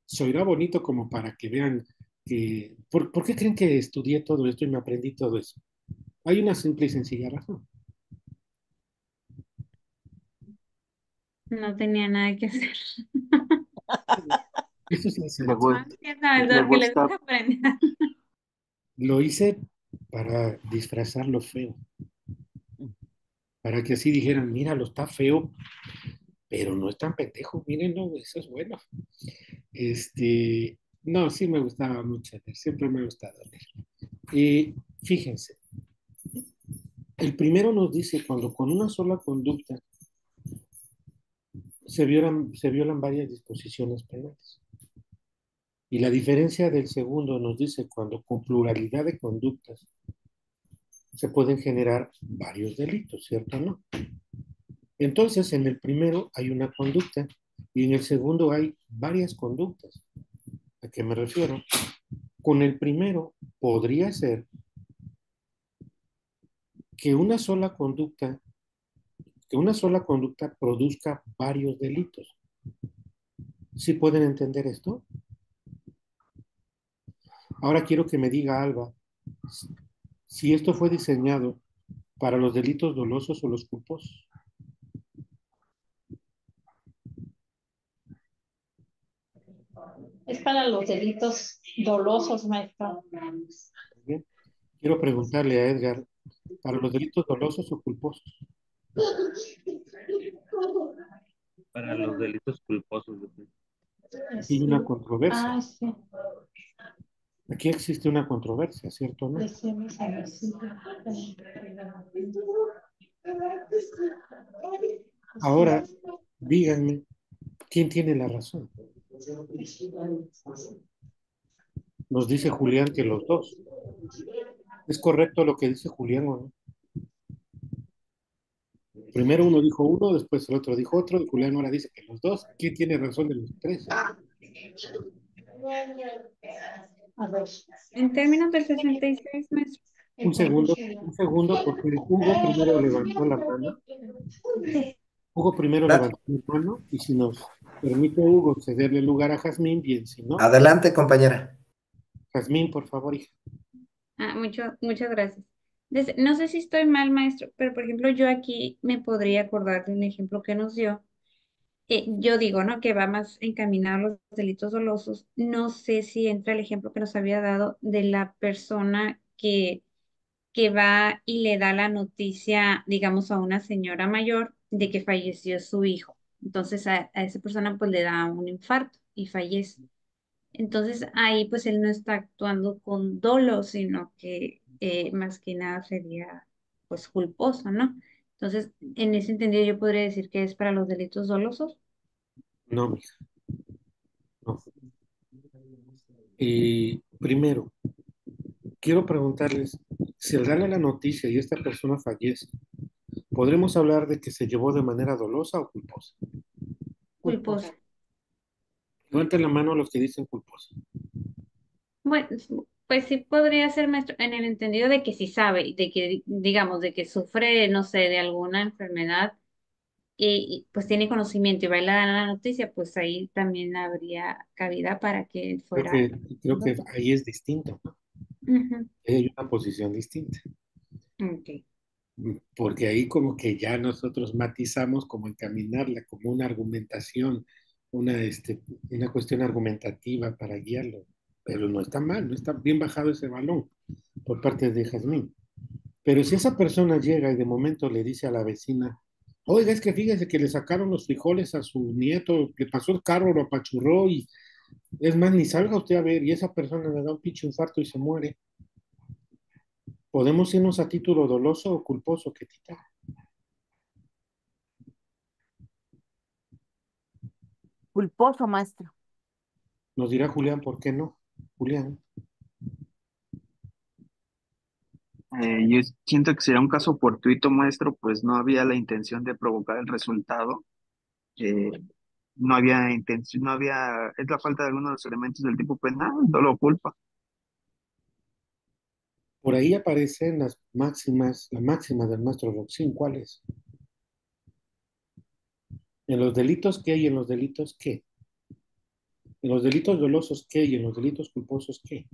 ¿Se oirá bonito como para que vean que... ¿Por qué creen que estudié todo esto y me aprendí todo eso? Hay una simple y sencilla razón. No tenía nada que hacer. Eso es Le, sincero. gu- Más que nada, le porque les gusta, gusta aprender. Lo hice para disfrazar lo feo, para que así dijeran, míralo, está feo, pero no es tan pendejo, mírenlo, eso es bueno. No, sí me gustaba mucho leer, siempre me ha gustado leer. Fíjense, el primero nos dice cuando con una sola conducta se violan varias disposiciones penales. Y la diferencia del segundo nos dice cuando con pluralidad de conductas se pueden generar varios delitos, ¿cierto o no? Entonces, en el primero hay una conducta y en el segundo hay varias conductas. ¿A qué me refiero? Con el primero podría ser que una sola conducta produzca varios delitos. ¿Sí pueden entender esto? Ahora quiero que me diga Alba si esto fue diseñado para los delitos dolosos o los culposos. Es para los delitos dolosos, maestro. Bien. Quiero preguntarle a Edgar, ¿para los delitos dolosos o culposos? Para los delitos culposos. Aquí hay una controversia. Ah, sí. Aquí existe una controversia, ¿cierto o no? Ahora, díganme, ¿quién tiene la razón? Nos dice Julián que los dos. ¿Es correcto lo que dice Julián o no? Primero uno dijo uno, después el otro dijo otro, y Julián ahora dice que los dos. ¿Quién tiene razón de los tres? En términos del 66, maestro. Un segundo, porque Hugo primero levantó la mano. Hugo primero levantó la mano, y si nos permite Hugo cederle lugar a Jazmín, bien, si no. Adelante, compañera. Jazmín, por favor, hija. Muchas gracias. No sé si estoy mal, maestro, pero por ejemplo, yo aquí me podría acordar de un ejemplo que nos dio. Yo digo, ¿no? Que va más encaminado a los delitos dolosos. No sé si entra el ejemplo que nos había dado de la persona que va y le da la noticia, digamos, a una señora mayor de que falleció su hijo. Entonces a esa persona pues le da un infarto y fallece. Entonces ahí pues él no está actuando con dolo, sino que más que nada sería pues culposo, ¿no? Entonces, en ese entendido yo podría decir que es para los delitos dolosos. No, mija, no. Primero, quiero preguntarles, si al darle la noticia y esta persona fallece, ¿podremos hablar de que se llevó de manera dolosa o culposa? Culposo. Levanten la mano los que dicen culposa. Bueno, pues sí podría ser maestro en el entendido de que sí sabe, de que, digamos, de que sufre, no sé, de alguna enfermedad y, pues tiene conocimiento y va a dar la noticia, pues ahí también habría cabida para que él Creo fuera. que, creo que ahí es distinto, ¿no? Ujú. Hay una posición distinta, Ok. porque ahí como que ya nosotros matizamos como encaminarla, como una argumentación, una cuestión argumentativa para guiarlo, pero no está mal, no está bien bajado ese balón por parte de Jazmín. Pero si esa persona llega y de momento le dice a la vecina, oiga, es que fíjese que le sacaron los frijoles a su nieto, le pasó el carro, lo apachurró y es más, ni salga usted a ver, y esa persona le da un pinche infarto y se muere. Podemos irnos a título doloso o culposo, que tita. Culposo, maestro. Nos dirá Julián, ¿por qué no? Julián, Yo siento que sería un caso fortuito, maestro, pues no había la intención de provocar el resultado. eh, no había intención, no había, es la falta de algunos de los elementos del tipo penal, dolo o culpa. por ahí aparecen las máximas, la máxima del maestro Roxín, ¿cuál es? En los delitos qué y en los delitos qué. En los delitos dolosos qué y en los delitos culposos qué.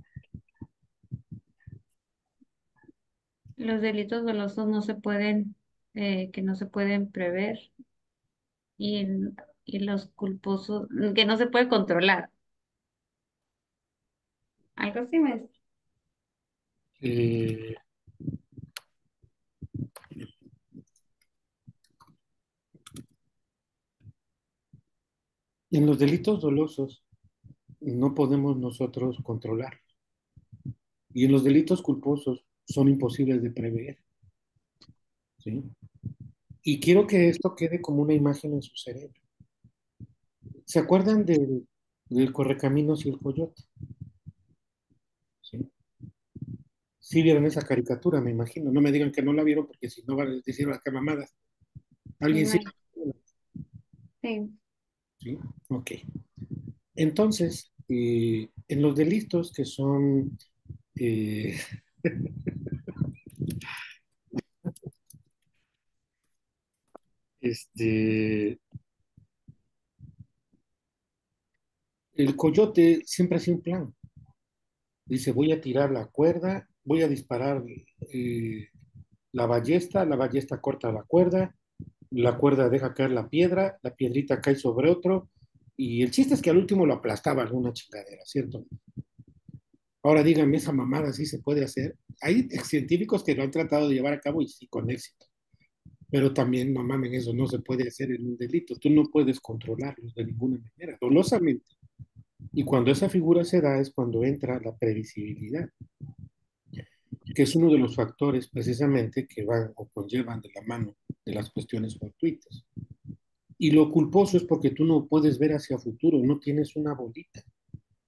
Los delitos dolosos no se pueden, que no se pueden prever y, y los culposos, que no se puede controlar. Algo así, maestro. Eh, en los delitos dolosos no podemos nosotros controlar. Y en los delitos culposos son imposibles de prever. ¿Sí? Y quiero que esto quede como una imagen en su cerebro. ¿Se acuerdan del Correcaminos y el Coyote? ¿Sí? Sí vieron esa caricatura, me imagino. No me digan que no la vieron porque si no van a decir acá mamadas. Sí, ¿Alguien sí? maestro. Sí. ¿Sí? Ok. Entonces, en los delitos que son, eh, este, el coyote siempre hace un plan. Dice, voy a tirar la cuerda, voy a disparar eh, la ballesta corta la cuerda deja caer la piedrita cae sobre otro, y el chiste es que al último lo aplastaba alguna chingadera, ¿cierto? Ahora díganme, esa mamada sí se puede hacer. Hay científicos que lo han tratado de llevar a cabo y sí, con éxito. Pero también, no mamen, eso no se puede hacer en un delito. Tú no puedes controlarlos de ninguna manera, dolosamente. Y cuando esa figura se da es cuando entra la previsibilidad, que es uno de los factores precisamente que van o conllevan de la mano de las cuestiones fortuitas. Y lo culposo es porque tú no puedes ver hacia futuro, no tienes una bolita.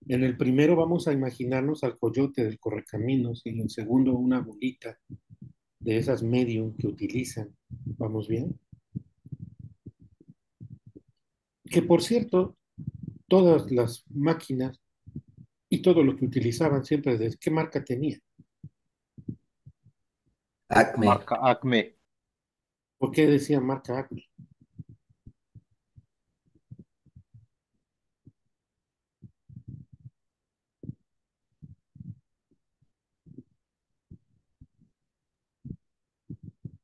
En el primero vamos a imaginarnos al coyote del correcaminos y en el segundo una bolita de esas medium que utilizan. ¿Vamos bien? Que por cierto, todas las máquinas y todo lo que utilizaban siempre, ¿de qué marca tenía? Acme. Marca Acme. ¿Por qué decía marca Acme?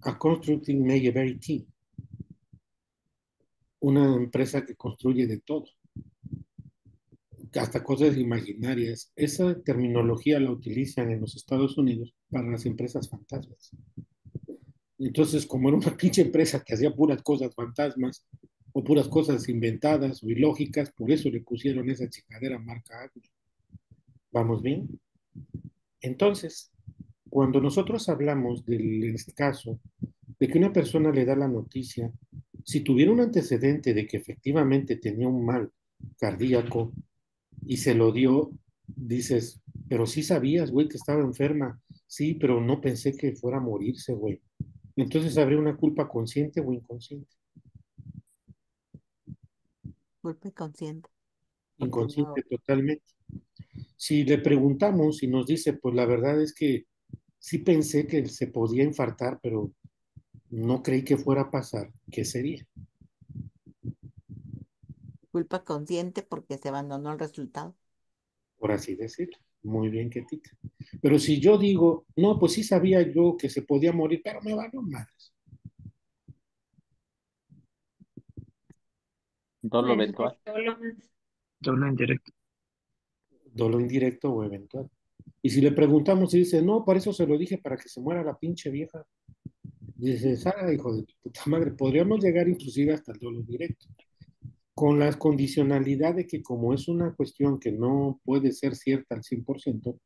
A Constructing May a Very Team, una empresa que construye de todo, hasta cosas imaginarias. Esa terminología la utilizan en los Estados Unidos para las empresas fantasmas. Entonces, como era una pinche empresa que hacía puras cosas fantasmas o puras cosas inventadas o ilógicas, por eso le pusieron esa chingadera marca Acme. ¿Vamos bien? Entonces, cuando nosotros hablamos del caso de que una persona le da la noticia, si tuviera un antecedente de que efectivamente tenía un mal cardíaco y se lo dio, dices, pero sí sabías, güey, que estaba enferma. Sí, pero no pensé que fuera a morirse, güey. Entonces habría una culpa consciente o inconsciente. Culpa consciente, porque no, Inconsciente totalmente. Si le preguntamos y nos dice, pues la verdad es que sí pensé que se podía infartar, pero no creí que fuera a pasar, ¿qué sería? culpa consciente porque se abandonó el resultado. Por así decirlo. Muy bien, Ketita. Pero si yo digo, no, pues sí sabía yo que se podía morir, pero me valió madres. Dolo Pues, eventual. Doble indirecto. Dolo indirecto o eventual. Y si le preguntamos y dice, no, para eso se lo dije, para que se muera la pinche vieja. Dices, ah, hijo de tu puta madre, podríamos llegar inclusive hasta el dolo directo. Con la condicionalidad de que como es una cuestión que no puede ser cierta al 100%,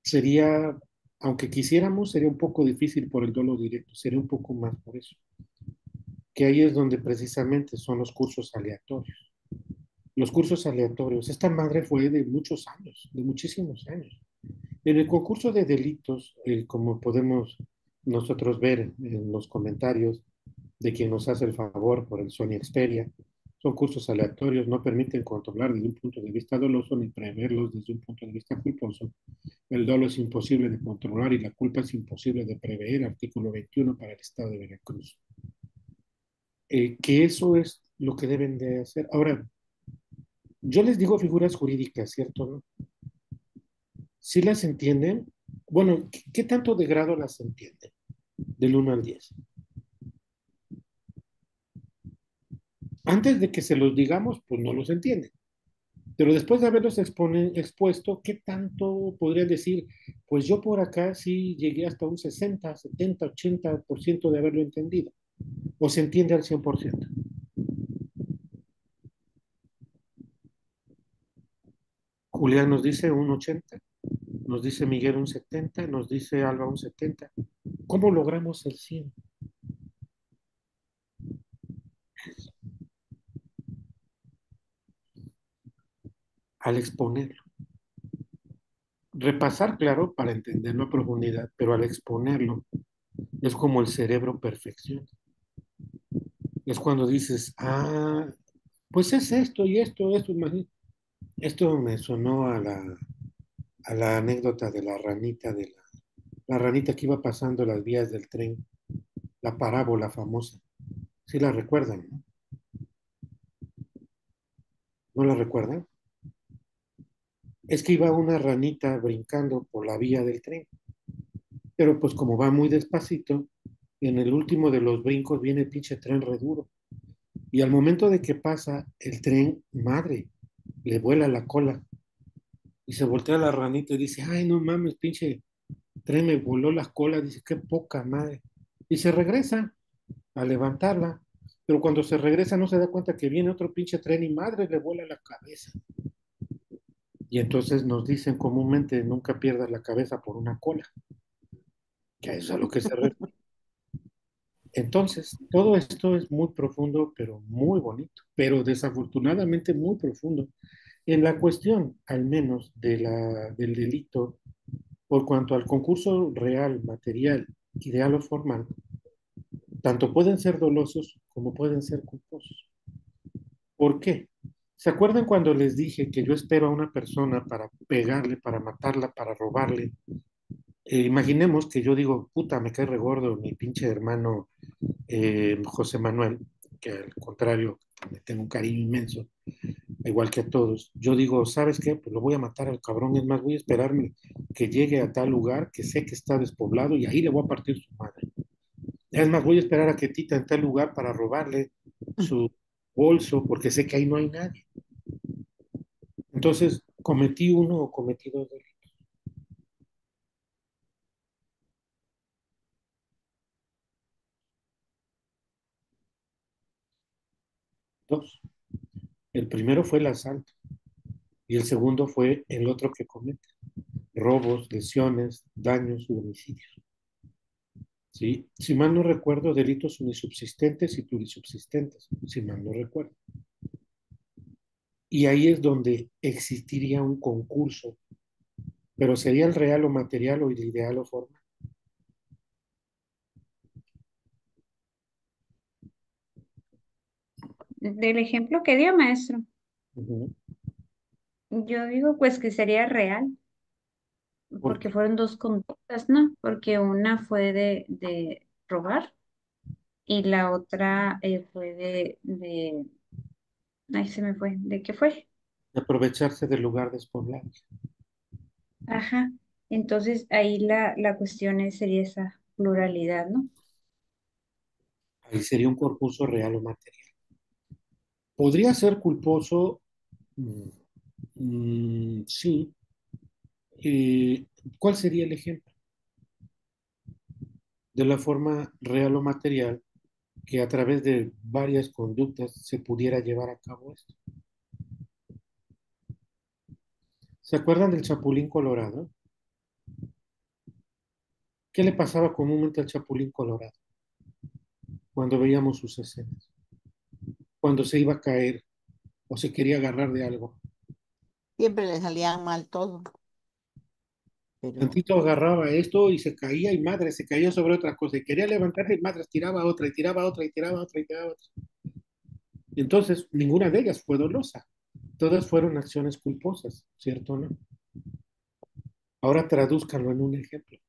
sería, aunque quisiéramos, sería un poco difícil por el dolo directo, sería un poco más por eso. Que ahí es donde precisamente son los cursos aleatorios. Los cursos aleatorios, esta madre fue de muchos años, de muchísimos años. En el concurso de delitos, como podemos nosotros ver en los comentarios de quien nos hace el favor por el Sony Xperia, son cursos aleatorios, no permiten controlar desde un punto de vista doloso ni preverlos desde un punto de vista culposo. El dolo es imposible de controlar y la culpa es imposible de prever, artículo 21 para el Estado de Veracruz. Que eso es lo que deben de hacer. Ahora, yo les digo figuras jurídicas, ¿cierto? ¿No? ¿Sí las entienden? Bueno, ¿qué tanto de grado las entienden? Del 1 al 10. Antes de que se los digamos, pues no los entienden. Pero después de haberlos expuesto, ¿qué tanto podría decir? Pues yo por acá sí llegué hasta un 60, 70, 80% de haberlo entendido. ¿O se entiende al 100%? Julián nos dice un 80, nos dice Miguel un 70, nos dice Alba un 70. ¿Cómo logramos el 100? Al exponerlo. Repasar, claro, para entenderlo a profundidad, pero al exponerlo es como el cerebro perfecciona. Es cuando dices, ah, pues es esto y esto. Esto me sonó a la anécdota de la ranita, la ranita que iba pasando las vías del tren, la parábola famosa. ¿Sí la recuerdan? ¿No? ¿No la recuerdan? Es que iba una ranita brincando por la vía del tren, pero pues como va muy despacito, en el último de los brincos viene el pinche tren re duro. Y al momento de que pasa el tren, madre, le vuela la cola. Y se voltea la ranita y dice, ay, no mames, pinche tren me voló la cola. Dice, qué poca madre. Y se regresa a levantarla. Pero cuando se regresa no se da cuenta que viene otro pinche tren y madre le vuela la cabeza. Y entonces nos dicen comúnmente, nunca pierdas la cabeza por una cola. Que a eso es a lo que se refiere. Entonces, todo esto es muy profundo, pero muy bonito, pero desafortunadamente muy profundo. En la cuestión, al menos, del delito, por cuanto al concurso real, material, ideal o formal, tanto pueden ser dolosos como pueden ser culposos. ¿Por qué? ¿Se acuerdan cuando les dije que yo espero a una persona para pegarle, para matarla, para robarle? Imaginemos que yo digo, puta, me cae regordo mi pinche hermano José Manuel, que al contrario, le tengo un cariño inmenso, igual que a todos. Yo digo, ¿sabes qué? Pues lo voy a matar al cabrón, es más, voy a esperarme que llegue a tal lugar que sé que está despoblado y ahí le voy a partir su madre. Es más, voy a esperar a que Tita en tal lugar para robarle su bolso porque sé que ahí no hay nadie. Entonces, ¿cometí uno o cometí dos delitos? Dos. El primero fue el asalto y el segundo fue el otro que comete. robos, lesiones, daños u homicidios. ¿Sí? Si mal no recuerdo, delitos unisubsistentes y plurisubsistentes, si mal no recuerdo. Y ahí es donde existiría un concurso, pero sería el real o material o el ideal o forma. Del ejemplo que dio, maestro, Ujú. yo digo pues que sería real, ¿Por porque qué? fueron dos conductas, ¿no? Porque una fue de robar y la otra fue ay, se me fue, ¿de qué fue? De aprovecharse del lugar despoblado. Ajá. Entonces ahí la cuestión sería esa pluralidad, ¿no? Ahí sería un concurso real o material. ¿Podría ser culposo? Mm, sí. Eh, ¿Cuál sería el ejemplo? De la forma real o material que a través de varias conductas se pudiera llevar a cabo esto. ¿Se acuerdan del Chapulín Colorado? ¿Qué le pasaba comúnmente al Chapulín Colorado cuando veíamos sus escenas? Cuando se iba a caer o se quería agarrar de algo. Siempre le salían mal todo, pero Tantito agarraba esto y se caía y madre, se caía sobre otra cosa y quería levantarse y madre, tiraba otra y tiraba otra y tiraba otra y tiraba otra. Entonces, ninguna de ellas fue dolosa. Todas fueron acciones culposas, ¿cierto o no? Ahora tradúzcanlo en un ejemplo.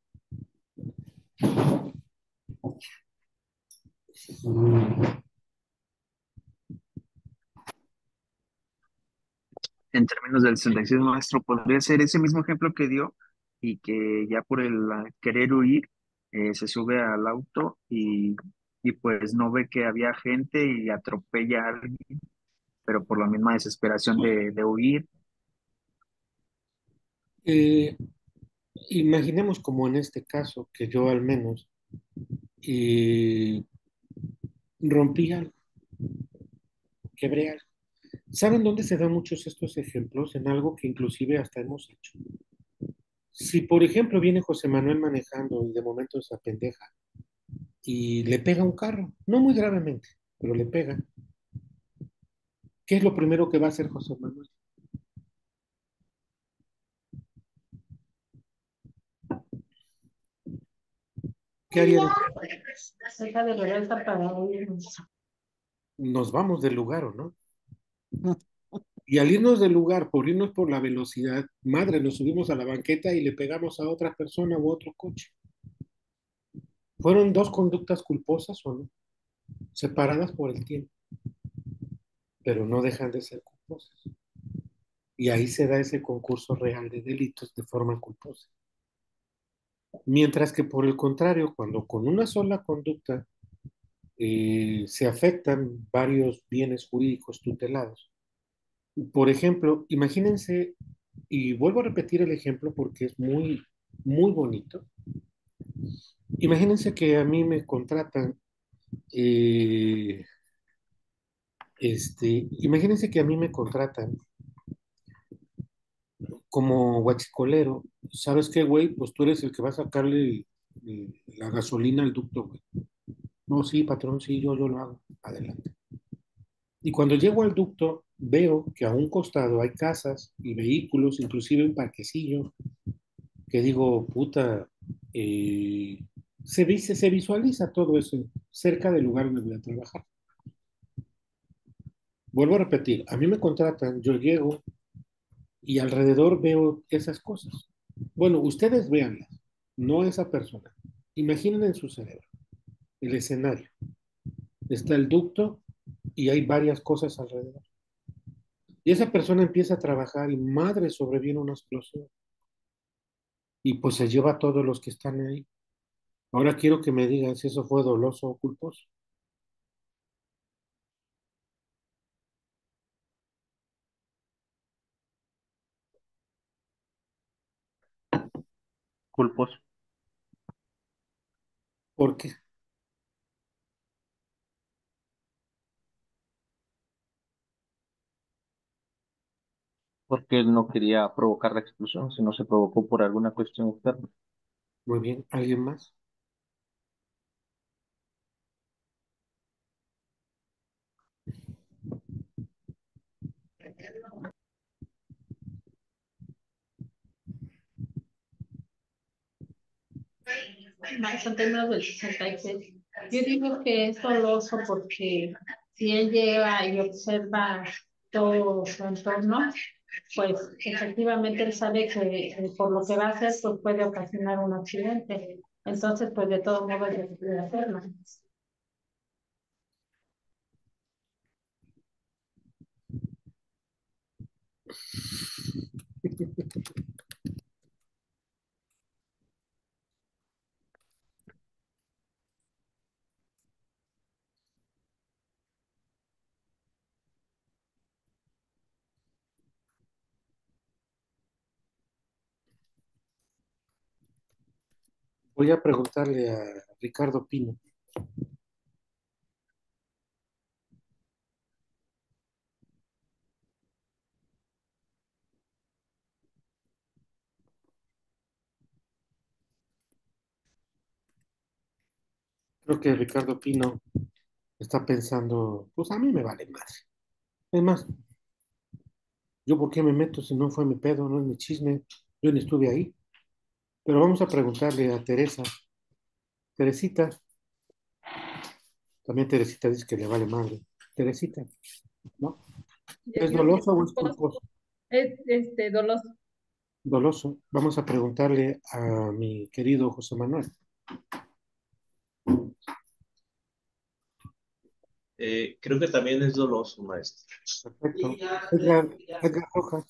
En términos del 66, maestro, podría ser ese mismo ejemplo que dio y que ya por el querer huir se sube al auto y pues no ve que había gente y atropella a alguien, pero por la misma desesperación de huir. Eh, Imaginemos como en este caso, que yo al menos eh, rompí algo, quebré algo. ¿Saben dónde se dan muchos estos ejemplos? En algo que inclusive hasta hemos hecho. Si, por ejemplo, viene José Manuel manejando y de momento se apendeja y le pega un carro, no muy gravemente, pero le pega, ¿qué es lo primero que va a hacer José Manuel? ¿Qué haría después? Deja de regresa para irnos. Nos vamos del lugar, ¿o no? Y al irnos del lugar, por irnos por la velocidad, madre, nos subimos a la banqueta y le pegamos a otra persona u otro coche. ¿Fueron dos conductas culposas o no? Separadas por el tiempo, pero no dejan de ser culposas. Y ahí se da ese concurso real de delitos de forma culposa. Mientras que por el contrario, cuando con una sola conducta se afectan varios bienes jurídicos tutelados. Por ejemplo, imagínense, y vuelvo a repetir el ejemplo porque es muy, muy bonito. Imagínense que a mí me contratan, eh, imagínense que a mí me contratan como guachicolero. ¿Sabes qué, güey? Pues tú eres el que va a sacarle la gasolina al ducto, güey. No, sí, patrón, sí, yo lo hago. Adelante. Y cuando llego al ducto, veo que a un costado hay casas y vehículos, inclusive un parquecillo, que digo, puta, eh, se visualiza todo eso cerca del lugar donde voy a trabajar. Vuelvo a repetir, a mí me contratan, yo llego y alrededor veo esas cosas. Bueno, ustedes véanlas, no esa persona. Imaginen en su cerebro el escenario. Está el ducto y hay varias cosas alrededor. Y esa persona empieza a trabajar y madre sobreviene una explosión. Y pues se lleva a todos los que están ahí. Ahora quiero que me digan si eso fue doloso o culposo. Culposo. ¿Por qué? porque él no quería provocar la explosión, sino se provocó por alguna cuestión externa. Muy bien, ¿alguien más? Más en términos del 66. Yo digo que es doloso porque si él llega y observa todo su entorno, pues efectivamente él sabe que por lo que va a hacer, pues puede ocasionar un accidente. Entonces, pues de todo modo debe hacerlo. Voy a preguntarle a Ricardo Pino. Creo que Ricardo Pino está pensando, pues a mí me vale más. Es más, ¿yo por qué me meto si no fue mi pedo, no es mi chisme? Yo ni estuve ahí. Pero vamos a preguntarle a Teresa. Teresita, también Teresita dice que le vale madre. Teresita, ¿no? ¿Es doloso o es culposo? Es doloso. Doloso. Vamos a preguntarle a mi querido José Manuel. Creo que también es doloso, maestro. Perfecto. Edgar Rojas.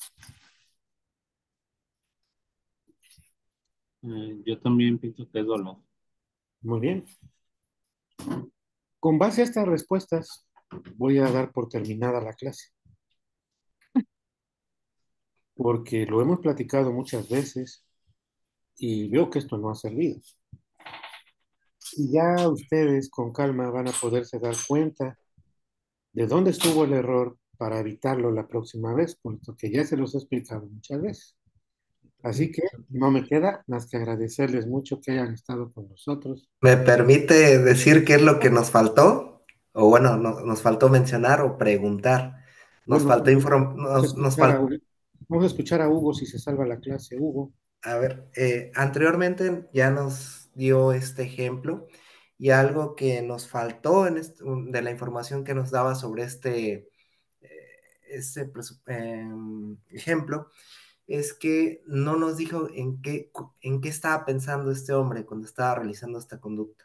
Yo también pienso que es dolor. Muy bien. Con base a estas respuestas, voy a dar por terminada la clase, porque lo hemos platicado muchas veces y veo que esto no ha servido. Y ya ustedes con calma van a poderse dar cuenta de dónde estuvo el error para evitarlo la próxima vez, puesto que ya se los he explicado muchas veces. Así que no me queda más que agradecerles mucho que hayan estado con nosotros. ¿Me permite decir qué es lo que nos faltó? O bueno, nos faltó mencionar o preguntar. Nos Bueno, faltó vamos a escuchar a Hugo, vamos a escuchar a Hugo si se salva la clase. Hugo. A ver, anteriormente ya nos dio este ejemplo y algo que nos faltó de la información que nos daba sobre eh, ejemplo es que no nos dijo en qué estaba pensando este hombre cuando estaba realizando esta conducta.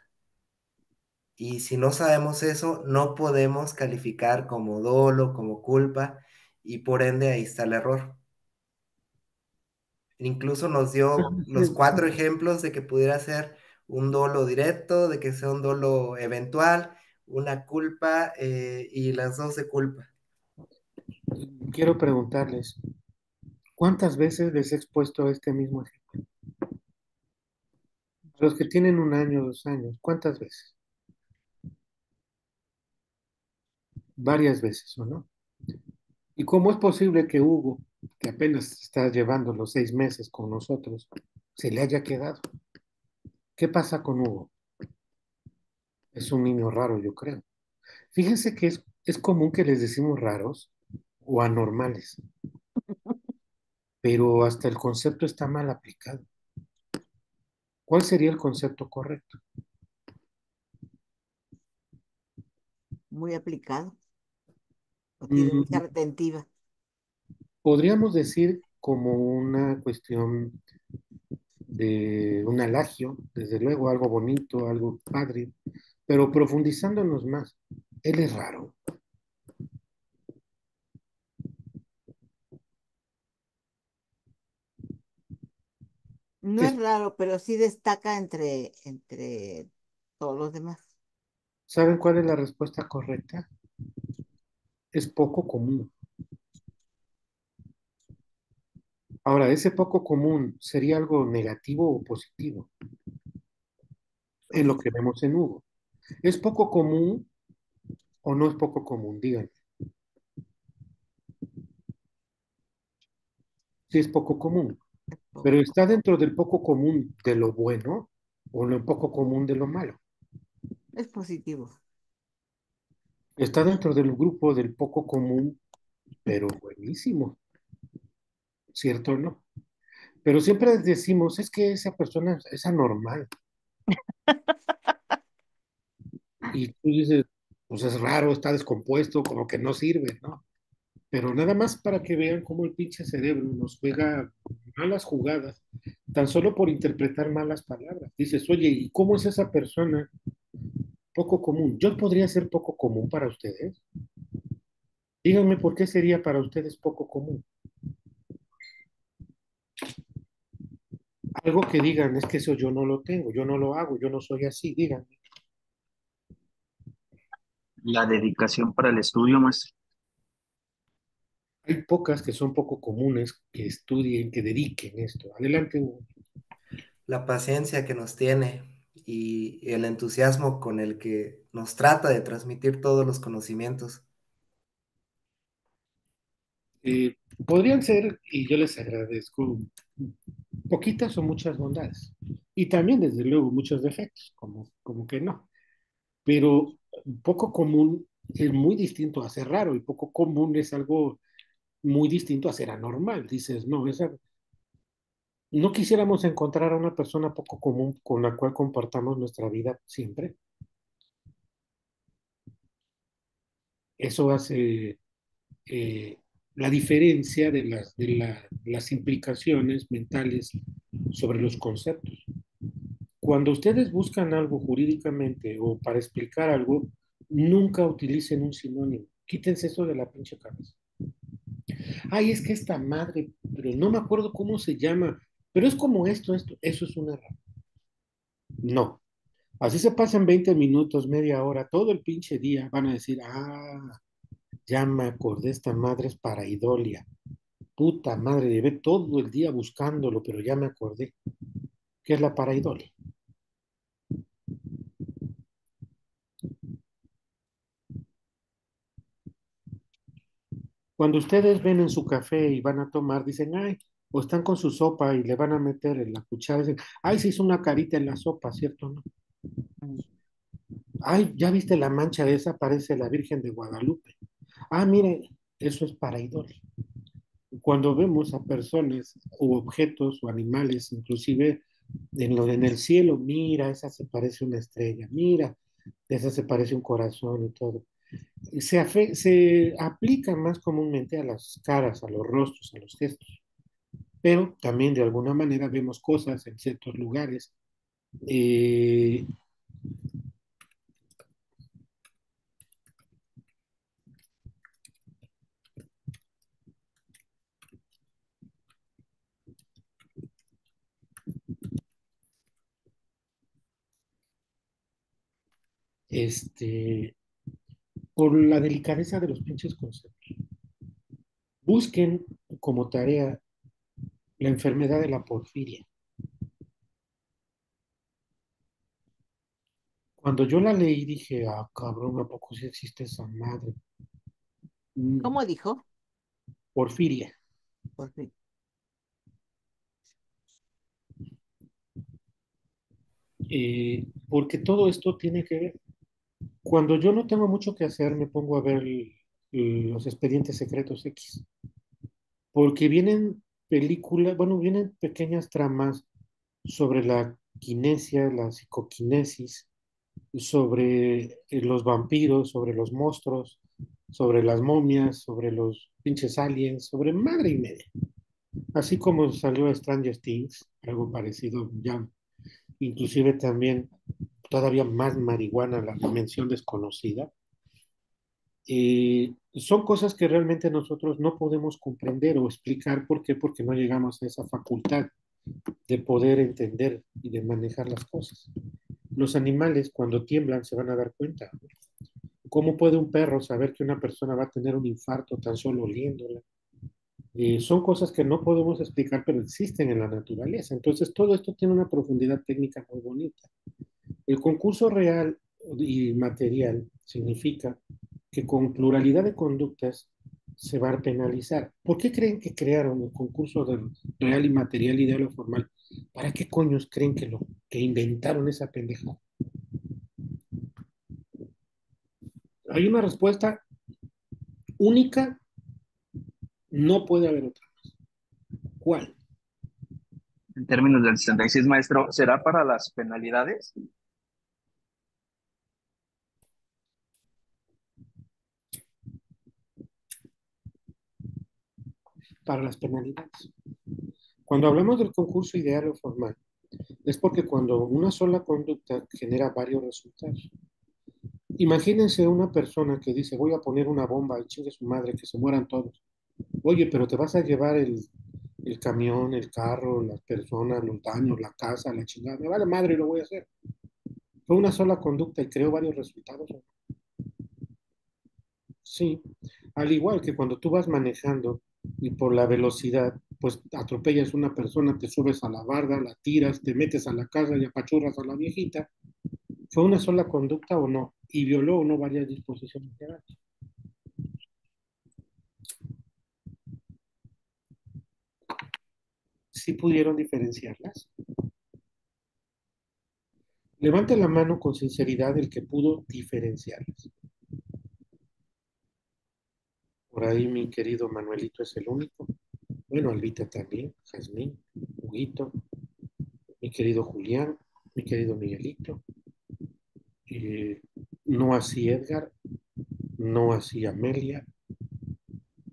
Y si no sabemos eso, no podemos calificar como dolo, como culpa, y por ende ahí está el error. Incluso nos dio los 4 ejemplos de que pudiera ser un dolo directo, de que sea un dolo eventual, una culpa y las dos de culpa. Quiero preguntarles, ¿cuántas veces les he expuesto este mismo ejemplo? Los que tienen 1 año, 2 años, ¿cuántas veces? Varias veces, ¿o no? ¿Y cómo es posible que Hugo, que apenas está llevando los 6 meses con nosotros, se le haya quedado? ¿Qué pasa con Hugo? Es un niño raro, yo creo. Fíjense que es común que les decimos raros o anormales, pero hasta el concepto está mal aplicado. ¿Cuál sería el concepto correcto? Muy aplicado, o tiene mucha Mm, retentiva. Podríamos decir como una cuestión de un alagio, desde luego algo bonito, algo padre, pero profundizándonos más, él es raro. No es Es- raro, pero sí destaca entre todos los demás. ¿Saben cuál es la respuesta correcta? Es poco común. Ahora, ese poco común sería algo negativo o positivo en lo que Positivo. vemos en Hugo. ¿Es poco común o no es poco común? Díganme. sí es poco común, pero está dentro del poco común de lo bueno o lo poco común de lo malo. Es positivo. Está dentro del grupo del poco común, pero buenísimo, ¿cierto o no? Pero siempre decimos, es que esa persona es anormal. Y tú dices, pues es raro, está descompuesto, como que no sirve, ¿no? Pero nada más para que vean cómo el pinche cerebro nos juega malas jugadas, tan solo por interpretar malas palabras. Dices, oye, ¿y cómo es esa persona poco común? ¿Yo podría ser poco común para ustedes? Díganme por qué sería para ustedes poco común. Algo que digan, es que eso yo no lo tengo, yo no lo hago, yo no soy así, díganme. La dedicación para el estudio, maestro. Hay pocas que son poco comunes que estudien, que dediquen esto. Adelante, Hugo. La paciencia que nos tiene y el entusiasmo con el que nos trata de transmitir todos los conocimientos. Eh, Podrían ser, y yo les agradezco, poquitas o muchas bondades. Y también, desde luego, muchos defectos, como que no. Pero poco común es muy distinto a ser raro y poco común es algo muy distinto a ser anormal. Dices, no, no quisiéramos encontrar a una persona poco común con la cual compartamos nuestra vida siempre. Eso hace eh, la diferencia de las implicaciones mentales sobre los conceptos. Cuando ustedes buscan algo jurídicamente o para explicar algo, nunca utilicen un sinónimo. Quítense eso de la pinche cabeza. Ay, es que esta madre, pero no me acuerdo cómo se llama, pero es como esto, eso es un error. No. Así se pasan 20 minutos, media hora, todo el pinche día, van a decir, ya me acordé, esta madre es paraidolia. Puta madre, llevé todo el día buscándolo, pero ya me acordé. ¿Qué es la paraidolia? Cuando ustedes ven en su café y van a tomar, dicen, ay, o están con su sopa y le van a meter en la cuchara, dicen, ay, se hizo una carita en la sopa, ¿cierto o no? Ay, ¿ya viste la mancha de esa? Parece la Virgen de Guadalupe. Ah, mire, eso es pareidolia. Cuando vemos a personas o objetos o animales, inclusive en el cielo, mira, esa se parece una estrella, mira, esa se parece un corazón y todo. Se aplica más comúnmente a las caras, a los rostros, a los gestos, pero también de alguna manera vemos cosas en ciertos lugares. eh, este, por la delicadeza de los pinches conceptos. Busquen como tarea la enfermedad de la porfiria. Cuando yo la leí dije, cabrón, ¿a poco sí existe esa madre? Mm, ¿Cómo dijo? Porfiria. Por fin. Porque todo esto tiene que ver. Cuando yo no tengo mucho que hacer, me pongo a ver los expedientes secretos X. Porque vienen películas, bueno, vienen pequeñas tramas sobre la kinesia, la psicoquinesis, sobre los vampiros, sobre los monstruos, sobre las momias, sobre los pinches aliens, sobre madre y media. Así como salió Stranger Things, algo parecido ya, inclusive también todavía más marihuana, la dimensión desconocida. Son cosas que realmente nosotros no podemos comprender o explicar. ¿Por qué? Porque no llegamos a esa facultad de poder entender y de manejar las cosas. Los animales cuando tiemblan se van a dar cuenta. ¿Cómo puede un perro saber que una persona va a tener un infarto tan solo oliéndola? Son cosas que no podemos explicar, pero existen en la naturaleza. Entonces, todo esto tiene una profundidad técnica muy bonita. El concurso real y material significa que con pluralidad de conductas se va a penalizar. ¿Por qué creen que crearon el concurso de real y material y de lo formal? ¿Para qué coños creen que inventaron esa pendejada? Hay una respuesta única, no puede haber otra. ¿Cuál? En términos del 66, maestro, ¿será para las penalidades? Para las penalidades. Cuando hablamos del concurso ideal o formal, es porque cuando una sola conducta genera varios resultados. Imagínense una persona que dice, voy a poner una bomba y chingue su madre, que se mueran todos. Oye, pero te vas a llevar el camión, el carro, las personas, los daños, la casa, la chingada. Me vale madre y lo voy a hacer. Fue una sola conducta y creó varios resultados. Sí, al igual que cuando tú vas manejando y por la velocidad, pues atropellas a una persona, te subes a la barda, la tiras, te metes a la casa y apachurras a la viejita. ¿Fue una sola conducta o no? Y violó o no varias disposiciones legales. ¿Sí pudieron diferenciarlas? Levante la mano con sinceridad el que pudo diferenciarlas. Por ahí mi querido Manuelito es el único. Bueno, Albita también, Jazmín, Huguito, mi querido Julián, mi querido Miguelito. No así Edgar, no así Amelia,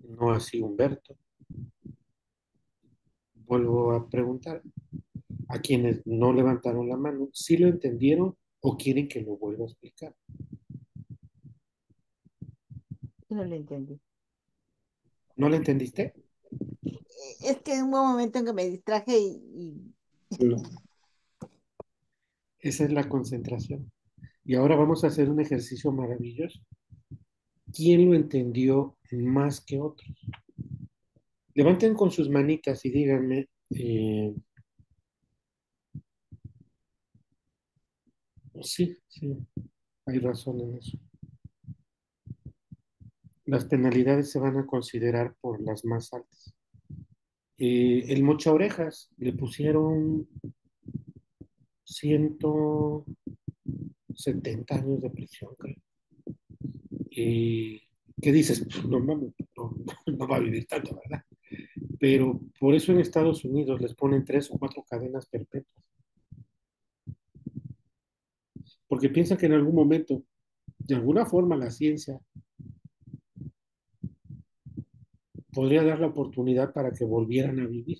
no así Humberto. Vuelvo a preguntar, a quienes no levantaron la mano, ¿sí lo entendieron o quieren que lo vuelva a explicar? No lo entendí. ¿No lo entendiste? Es que en un buen momento en que me distraje No. Esa es la concentración. Y ahora vamos a hacer un ejercicio maravilloso. ¿Quién lo entendió más que otros? Levanten con sus manitas y díganme, sí, sí, hay razón en eso. Las penalidades se van a considerar por las más altas. El mocha orejas le pusieron 170 años de prisión, creo. ¿Qué dices? Pues, no, no, no va a vivir tanto, ¿verdad? Pero por eso en Estados Unidos les ponen 3 o 4 cadenas perpetuas, porque piensan que en algún momento, de alguna forma, la ciencia podría dar la oportunidad para que volvieran a vivir.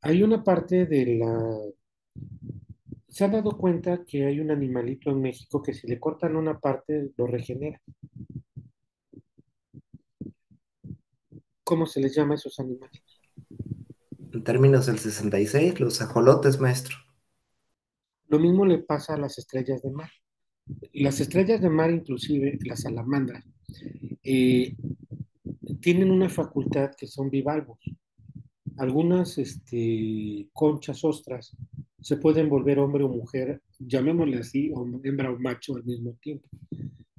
Hay una parte de la... ¿Se han dado cuenta que hay un animalito en México que si le cortan una parte lo regenera? ¿Cómo se les llama a esos animales? En términos del 66, los ajolotes, maestro. Lo mismo le pasa a las estrellas de mar. Las estrellas de mar, inclusive las salamandras, eh, tienen una facultad que son bivalvos. Algunas conchas, ostras, se pueden volver hombre o mujer, llamémosle así, o hembra o macho al mismo tiempo.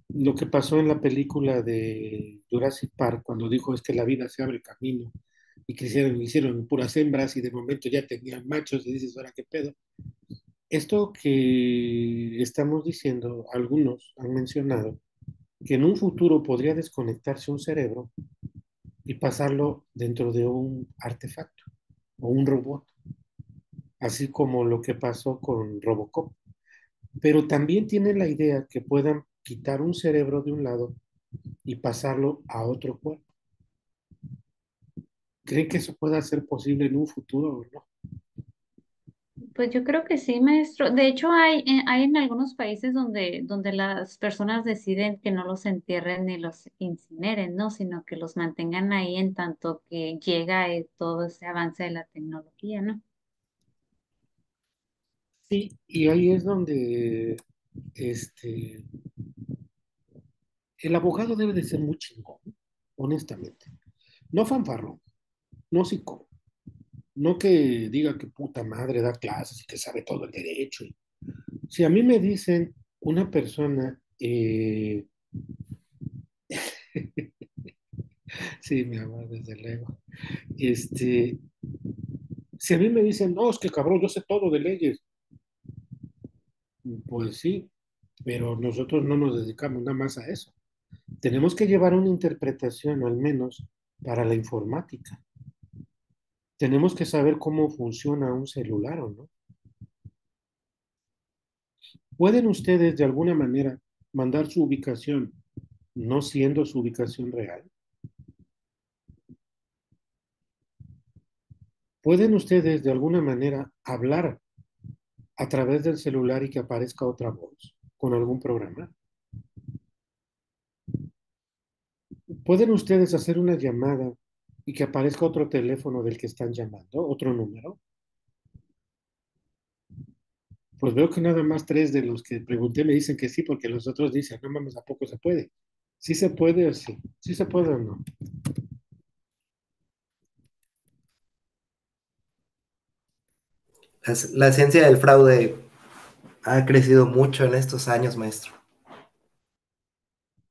Lo que pasó en la película de Jurassic Park, cuando dijo es que la vida se abre camino, y que hicieron puras hembras y de momento ya tenían machos, y dices, ahora qué pedo. Esto que estamos diciendo, algunos han mencionado, que en un futuro podría desconectarse un cerebro y pasarlo dentro de un artefacto o un robot, así como lo que pasó con Robocop. Pero también tienen la idea que puedan quitar un cerebro de un lado y pasarlo a otro cuerpo. ¿Creen que eso pueda ser posible en un futuro o no? Pues yo creo que sí, maestro. De hecho, hay en algunos países donde las personas deciden que no los entierren ni los incineren, ¿no? Sino que los mantengan ahí en tanto que llega todo ese avance de la tecnología, ¿no? Sí, y ahí es donde este, el abogado debe de ser muy chingón, honestamente. No fanfarrón, no psicólogo. No que diga que puta madre da clases y que sabe todo el derecho. Si a mí me dicen una persona Sí, mi amor, desde luego. Este, si a mí me dicen, no, es que cabrón, yo sé todo de leyes, pues sí, pero nosotros no nos dedicamos nada más a eso. Tenemos que llevar una interpretación, al menos, para la informática. Tenemos que saber cómo funciona un celular o no. ¿Pueden ustedes de alguna manera mandar su ubicación no siendo su ubicación real? ¿Pueden ustedes de alguna manera hablar a través del celular y que aparezca otra voz con algún programa? ¿Pueden ustedes hacer una llamada y que aparezca otro teléfono del que están llamando, otro número? Pues veo que nada más tres de los que pregunté me dicen que sí, porque los otros dicen, no mames, ¿a poco se puede? ¿Sí se puede o sí? ¿Sí se puede o no? La ciencia del fraude ha crecido mucho en estos años, maestro.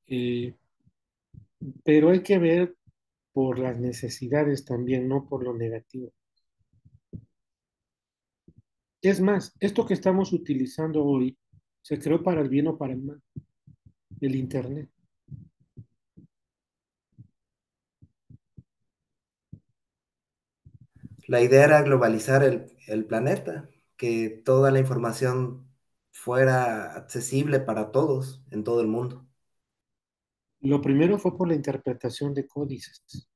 Eh, pero hay que ver por las necesidades también, no por lo negativo. Es más, esto que estamos utilizando hoy se creó para el bien o para el mal, el Internet. La idea era globalizar el planeta, que toda la información fuera accesible para todos en todo el mundo. Lo primero fue por la interpretación de códices.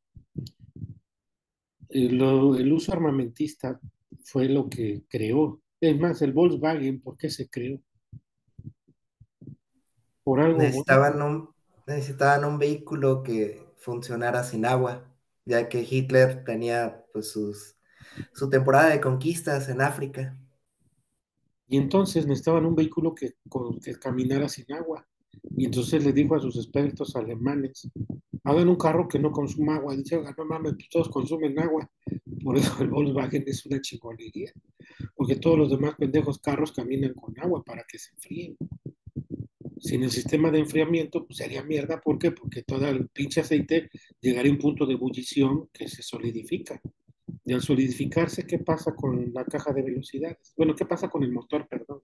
El uso armamentista fue lo que creó. Es más, el Volkswagen, ¿por qué se creó? Por algo bueno. Necesitaban necesitaban un vehículo que funcionara sin agua, ya que Hitler tenía pues su temporada de conquistas en África. Y entonces necesitaban un vehículo que caminara sin agua. Y entonces le dijo a sus expertos alemanes, hagan un carro que no consuma agua. Dice, oiga, no mames, pues todos consumen agua. Por eso el Volkswagen es una chingonería. Porque todos los demás pendejos carros caminan con agua para que se enfríen. Sin el sistema de enfriamiento, pues sería mierda. ¿Por qué? Porque todo el pinche aceite llegaría a un punto de ebullición que se solidifica. Y al solidificarse, ¿qué pasa con la caja de velocidades? Bueno, ¿qué pasa con el motor, perdón?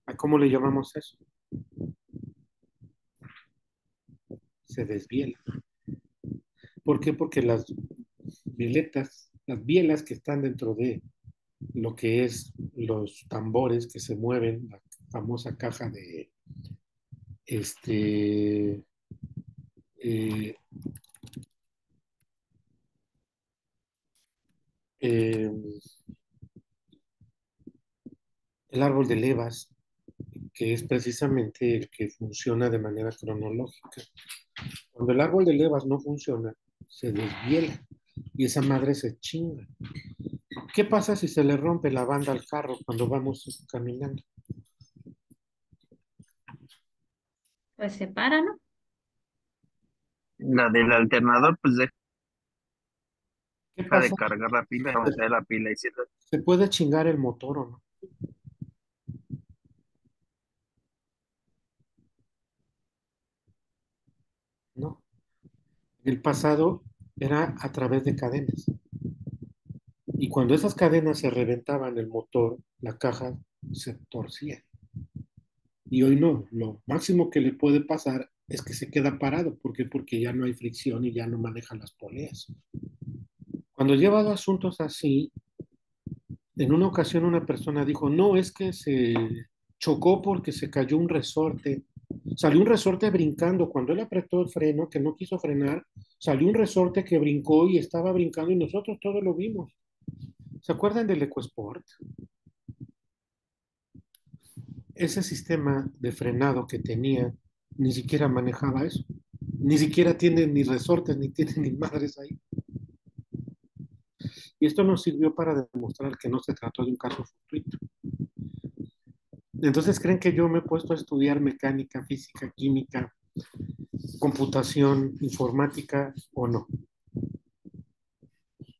¿A cómo le llamamos eso? Se desviela. ¿Por qué? Porque las bielas que están dentro de lo que es los tambores que se mueven, la famosa caja de este eh, eh, el árbol de levas, que es precisamente el que funciona de manera cronológica. Cuando el árbol de levas no funciona, se desviela y esa madre se chinga. ¿Qué pasa si se le rompe la banda al carro cuando vamos caminando? Pues se para, ¿no? La del alternador, pues deja ¿Qué de pasa? cargar la pila, vamos a la pila y cierra. ¿Se puede chingar el motor o no? No. El pasado era a través de cadenas. Y cuando esas cadenas se reventaban el motor, la caja se torcía. Y hoy no. Lo máximo que le puede pasar es que se queda parado. ¿Por qué? Porque ya no hay fricción y ya no maneja las poleas. Cuando he llevado asuntos así, en una ocasión una persona dijo, no, es que se chocó porque se cayó un resorte. Salió un resorte brincando. Cuando él apretó el freno, que no quiso frenar, salió un resorte que brincó y estaba brincando y nosotros todos lo vimos. ¿Se acuerdan del EcoSport? Ese sistema de frenado que tenía ni siquiera manejaba eso. Ni siquiera tiene ni resortes, ni tiene ni madres ahí. Y esto nos sirvió para demostrar que no se trató de un caso fortuito. Entonces, ¿creen que yo me he puesto a estudiar mecánica, física, química, computación, informática o no?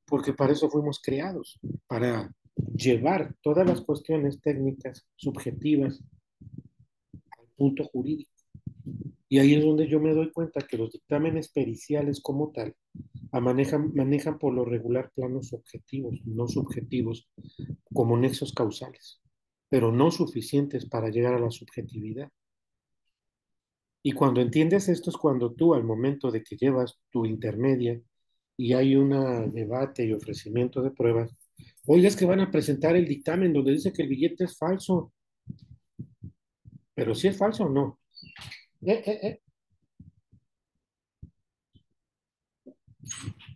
Porque para eso fuimos creados, para llevar todas las cuestiones técnicas, subjetivas, al punto jurídico. Y ahí es donde yo me doy cuenta que los dictámenes periciales como tal manejan por lo regular planos objetivos, no subjetivos, como nexos causales, pero no suficientes para llegar a la subjetividad. Y cuando entiendes esto es cuando tú, al momento de que llevas tu intermedia y hay un debate y ofrecimiento de pruebas, oye, es que van a presentar el dictamen donde dice que el billete es falso, pero si es falso o no. Eh, eh, eh.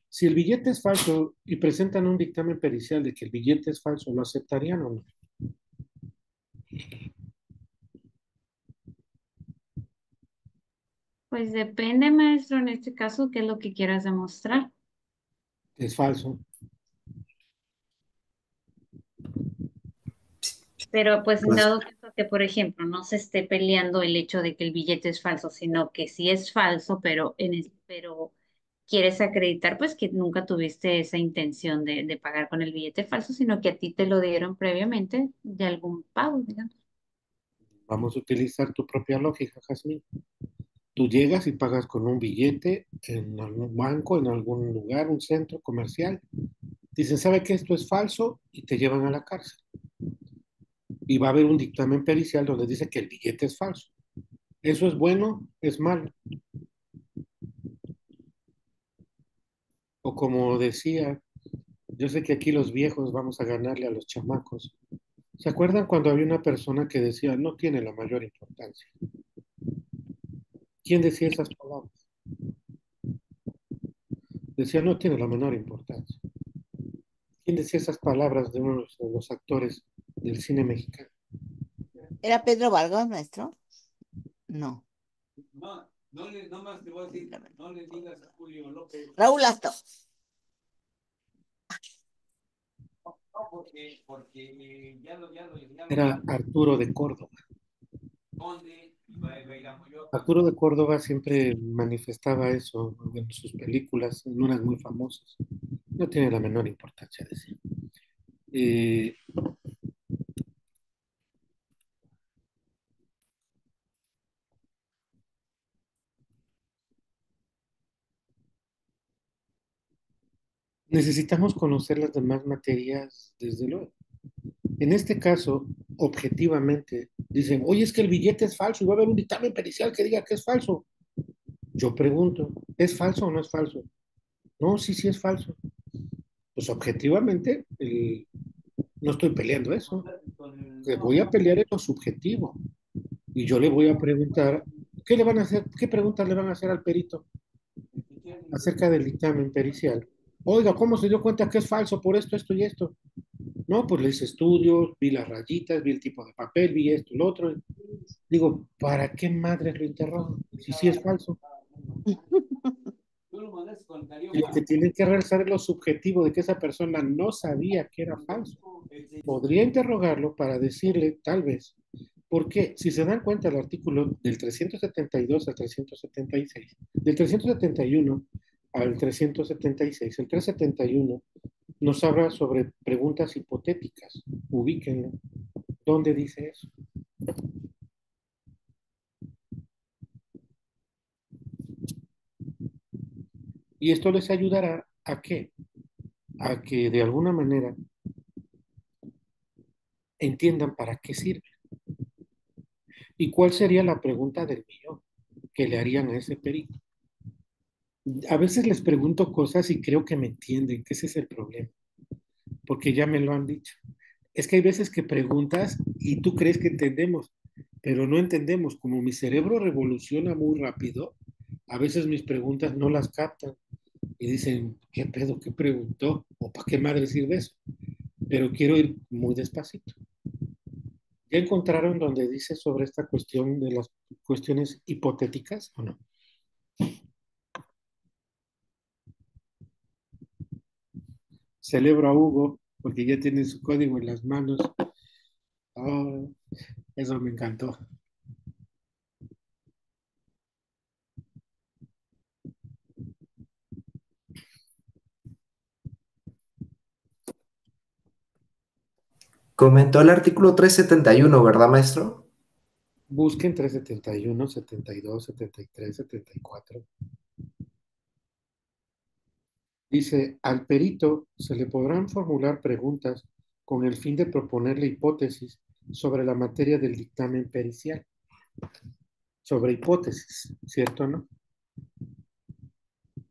Si el billete es falso y presentan un dictamen pericial de que el billete es falso, ¿lo aceptarían o no? Pues depende, maestro, en este caso, qué es lo que quieras demostrar. Es falso. Pero pues en Pues, dado caso que, por ejemplo, no se esté peleando el hecho de que el billete es falso, sino que sí es falso, pero quieres acreditar pues que nunca tuviste esa intención de pagar con el billete falso, sino que a ti te lo dieron previamente de algún pago, digamos. Vamos a utilizar tu propia lógica, Jazmín. Tú llegas y pagas con un billete en algún banco, en algún lugar, un centro comercial. Dicen, ¿sabe que esto es falso? Y te llevan a la cárcel. Y va a haber un dictamen pericial donde dice que el billete es falso. ¿Eso es bueno? ¿Es malo? O como decía, yo sé que aquí los viejos vamos a ganarle a los chamacos. ¿Se acuerdan cuando había una persona que decía, no tiene la mayor importancia? ¿Quién decía esas palabras? Decía, no tiene la menor importancia. ¿Quién decía esas palabras de uno de los actores del cine mexicano? ¿Era Pedro Vargas, maestro? No. Raúl Astro. Era Arturo de Córdoba. Arturo de Córdoba siempre manifestaba eso en sus películas, en unas muy famosas. No tiene la menor importancia, decía. Eh, necesitamos conocer las demás materias, desde luego. En este caso, objetivamente, dicen, oye, es que el billete es falso y va a haber un dictamen pericial que diga que es falso. Yo pregunto, ¿es falso o no es falso? No, sí, sí es falso. Pues objetivamente, no estoy peleando eso. Que voy a pelear en lo subjetivo. Y yo le voy a preguntar, ¿qué le van a hacer? ¿Qué preguntas le van a hacer al perito acerca del dictamen pericial? Oiga, ¿cómo se dio cuenta que es falso por esto, esto y esto? No, pues le hice estudios, vi las rayitas, vi el tipo de papel, vi esto, lo otro. Digo, ¿para qué madres lo interrogan? Si sí es falso. Y lo que tienen que realizar es lo subjetivo de que esa persona no sabía que era falso. Podría interrogarlo para decirle, tal vez, porque si se dan cuenta el artículo del 372 al 376, del 371 al 376, el 371 nos habla sobre preguntas hipotéticas. Ubíquenlo. ¿Dónde dice eso? Y esto les ayudará a qué? A que de alguna manera entiendan para qué sirve. ¿Y cuál sería la pregunta del millón que le harían a ese perito? A veces les pregunto cosas y creo que me entienden, que ese es el problema, porque ya me lo han dicho. Es que hay veces que preguntas y tú crees que entendemos, pero no entendemos. Como mi cerebro revoluciona muy rápido, a veces mis preguntas no las captan y dicen, ¿qué pedo? ¿Qué preguntó? ¿O para qué madre sirve eso? Pero quiero ir muy despacito. ¿Ya encontraron donde dice sobre esta cuestión de las cuestiones hipotéticas o no? Celebro a Hugo porque ya tiene su código en las manos. Oh, eso me encantó. comentó el artículo 371, ¿verdad, maestro? Busquen 371, 72, 73, 74. Dice, al perito se le podrán formular preguntas con el fin de proponerle hipótesis sobre la materia del dictamen pericial. Sobre hipótesis, ¿cierto o no?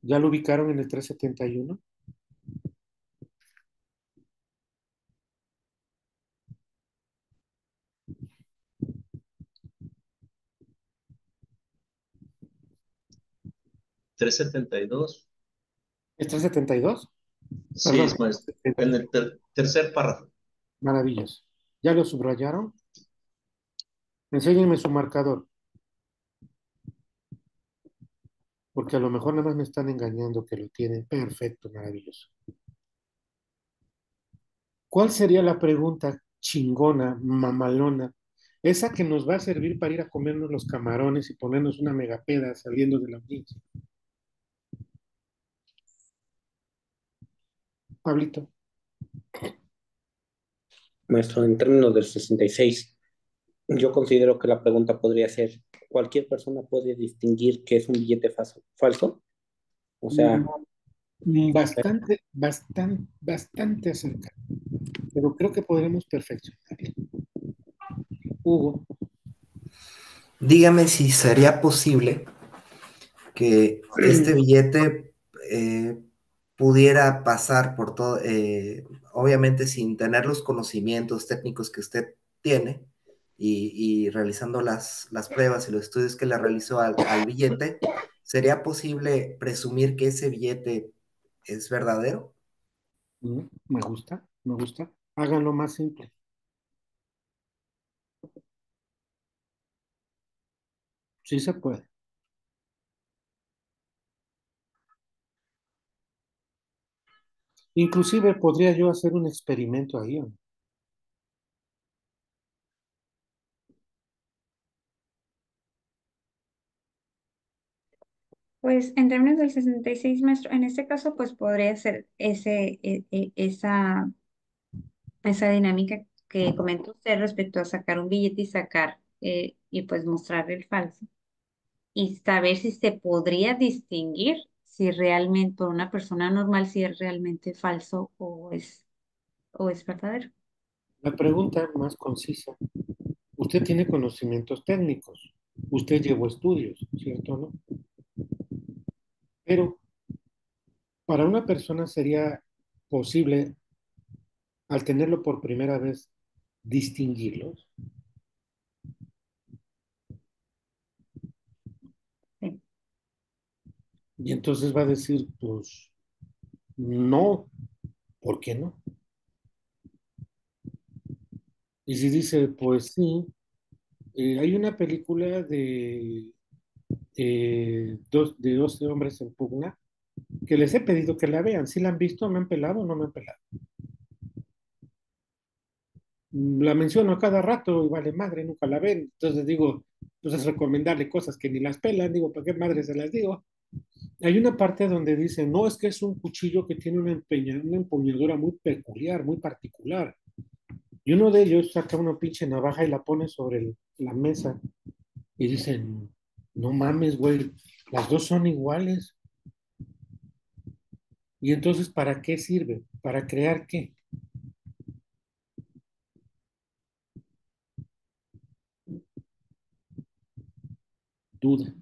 ¿Ya lo ubicaron en el 371? ¿372? ¿Es 372? Sí, Perdón, es maestro. En 371. el tercer párrafo. Maravilloso. ¿Ya lo subrayaron? Enséñenme su marcador, porque a lo mejor nada más me están engañando que lo tienen. Perfecto, maravilloso. ¿Cuál sería la pregunta chingona, mamalona? Esa que nos va a servir para ir a comernos los camarones y ponernos una megapeda saliendo de la audiencia. Pablito. Maestro, en términos del 66, yo considero que la pregunta podría ser, ¿cualquier persona puede distinguir que es un billete falso? O sea, Bastante, bastante, bastante acerca. Pero creo que podremos perfeccionarlo. Hugo. Dígame si sería posible que este billete pudiera pasar por todo, obviamente sin tener los conocimientos técnicos que usted tiene y realizando las pruebas y los estudios que le realizó al billete, ¿sería posible presumir que ese billete es verdadero? Me gusta, me gusta. Háganlo más simple. Sí se puede. Inclusive podría yo hacer un experimento ahí. ¿O no? Pues en términos del 66 maestro, en este caso, pues podría ser esa dinámica que comentó usted respecto a sacar un billete y sacar y pues mostrar el falso y saber si se podría distinguir si realmente por una persona normal si es realmente falso o es verdadero. La pregunta más concisa. Usted tiene conocimientos técnicos. Usted llevó estudios, ¿cierto o no? Pero para una persona sería posible, al tenerlo por primera vez, distinguirlos. Sí. Y entonces va a decir, pues, no, ¿por qué no? Y si dice, pues sí, hay una película de 12 hombres en pugna que les he pedido que la vean. Si la han visto, me han pelado o no me han pelado. La menciono a cada rato y vale madre, nunca la ven. Entonces digo, pues es recomendarle cosas que ni las pelan. Digo, ¿para qué madre se las digo? Hay una parte donde dice, no, es que es un cuchillo que tiene una empuñadura muy peculiar, muy particular. Y uno de ellos saca una pinche navaja y la pone sobre la mesa y dicen, no mames, güey, las dos son iguales. Y entonces, ¿para qué sirve? ¿Para crear qué? Duda.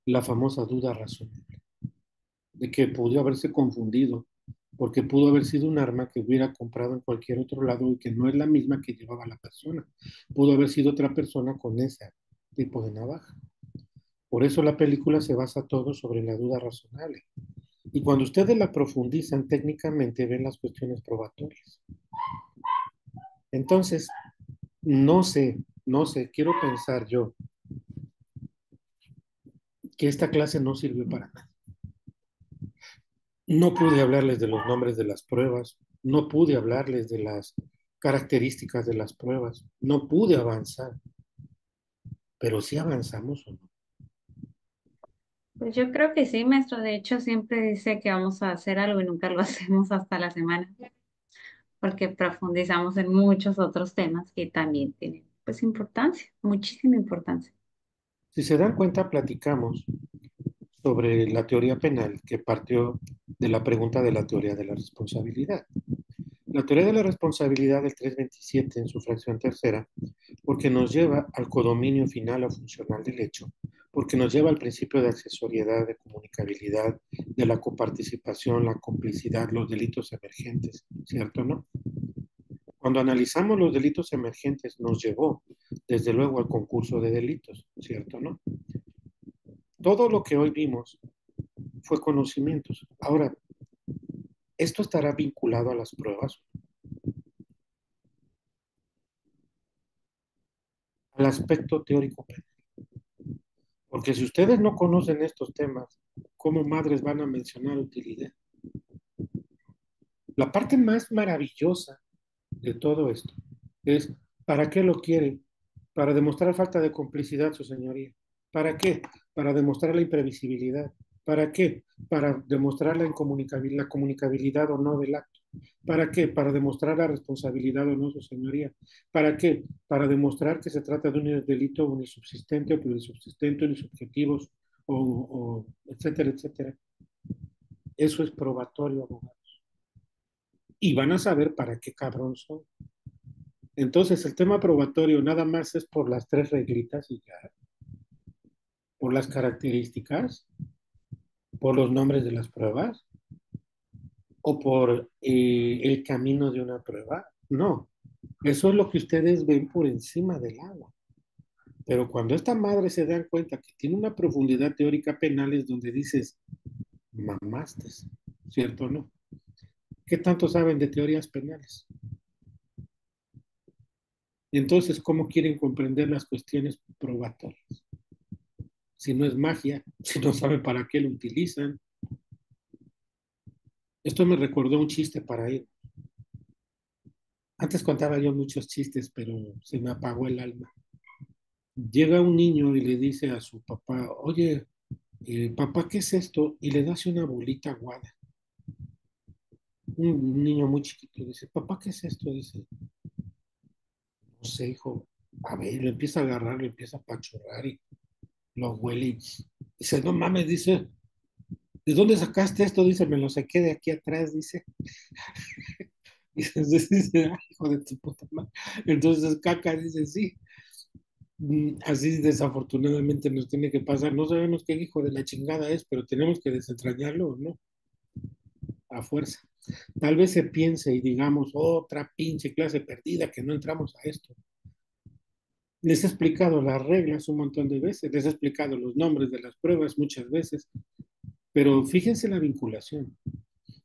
La famosa duda razonable. De que pudo haberse confundido, porque pudo haber sido un arma que hubiera comprado en cualquier otro lado y que no es la misma que llevaba la persona. Pudo haber sido otra persona con ese tipo de navaja. Por eso la película se basa todo sobre la duda razonable. Y cuando ustedes la profundizan técnicamente, ven las cuestiones probatorias. Entonces, no sé, quiero pensar yo que esta clase no sirvió para nada. No pude hablarles de los nombres de las pruebas, no pude hablarles de las características de las pruebas, no pude avanzar, pero sí avanzamos o no. Pues yo creo que sí, maestro. De hecho, siempre dice que vamos a hacer algo y nunca lo hacemos hasta la semana, porque profundizamos en muchos otros temas que también tienen pues importancia, muchísima importancia. Si se dan cuenta, platicamos sobre la teoría penal que partió de la pregunta de la teoría de la responsabilidad. La teoría de la responsabilidad del 327 en su fracción tercera, porque nos lleva al codominio final o funcional del hecho, porque nos lleva al principio de accesoriedad, de comunicabilidad, de la coparticipación, la complicidad, los delitos emergentes, ¿cierto o no? Cuando analizamos los delitos emergentes nos llevó, desde luego, al concurso de delitos, ¿cierto o no? Todo lo que hoy vimos fue conocimientos. Ahora, ¿esto estará vinculado a las pruebas? Al aspecto teórico penal. Porque si ustedes no conocen estos temas, ¿cómo madres van a mencionar utilidad? La parte más maravillosa de todo esto es, ¿para qué lo quiere? Para demostrar falta de complicidad, su señoría. ¿Para qué? Para demostrar la imprevisibilidad. ¿Para qué? Para demostrar la comunicabilidad o no del acto. ¿Para qué? Para demostrar la responsabilidad o no, su señoría. ¿Para qué? Para demostrar que se trata de un delito unisubsistente o plurisubsistente, unisubjetivos, etcétera, etcétera. Eso es probatorio, abogado. Y van a saber para qué cabrón son. Entonces, el tema probatorio nada más es por las tres reglitas y ya. Por las características, por los nombres de las pruebas o por el camino de una prueba. No, eso es lo que ustedes ven por encima del agua. Pero cuando esta madre se dan cuenta que tiene una profundidad teórica penal es donde dices, mamaste, ¿cierto o no? ¿Qué tanto saben de teorías penales? Entonces, ¿cómo quieren comprender las cuestiones probatorias? Si no es magia, si no saben para qué lo utilizan. Esto me recordó un chiste para él. Antes contaba yo muchos chistes, pero se me apagó el alma. Llega un niño y le dice a su papá, oye, papá, ¿qué es esto? Y le nace una bolita aguada. Un niño muy chiquito dice, papá, ¿qué es esto? Dice, no sé, hijo. A ver, lo empieza a agarrar, lo empieza a pachorrar y lo huele y dice, no mames, dice, ¿de dónde sacaste esto? Dice, me lo saqué de aquí atrás, dice. Y entonces dice, ay, hijo de tu puta madre. Entonces Caca dice, sí. Así desafortunadamente nos tiene que pasar. No sabemos qué hijo de la chingada es, pero tenemos que desentrañarlo, ¿no? A fuerza. Tal vez se piense y digamos, otra pinche clase perdida que no entramos a esto. Les he explicado las reglas un montón de veces, les he explicado los nombres de las pruebas muchas veces, pero fíjense la vinculación.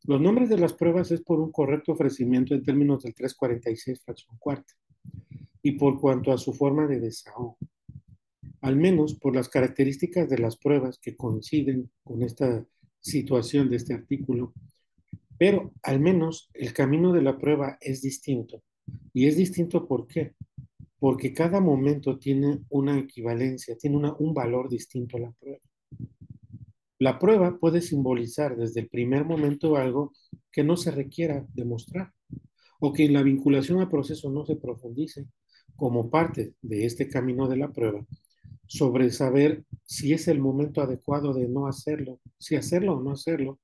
Los nombres de las pruebas es por un correcto ofrecimiento en términos del 346 fracción cuarta y por cuanto a su forma de desahogo. Al menos por las características de las pruebas que coinciden con esta situación de este artículo, pero al menos el camino de la prueba es distinto. ¿Y es distinto por qué? Porque cada momento tiene una equivalencia, tiene un valor distinto a la prueba. La prueba puede simbolizar desde el primer momento algo que no se requiera demostrar o que en la vinculación al proceso no se profundice como parte de este camino de la prueba sobre saber si es el momento adecuado de no hacerlo, si hacerlo o no hacerlo,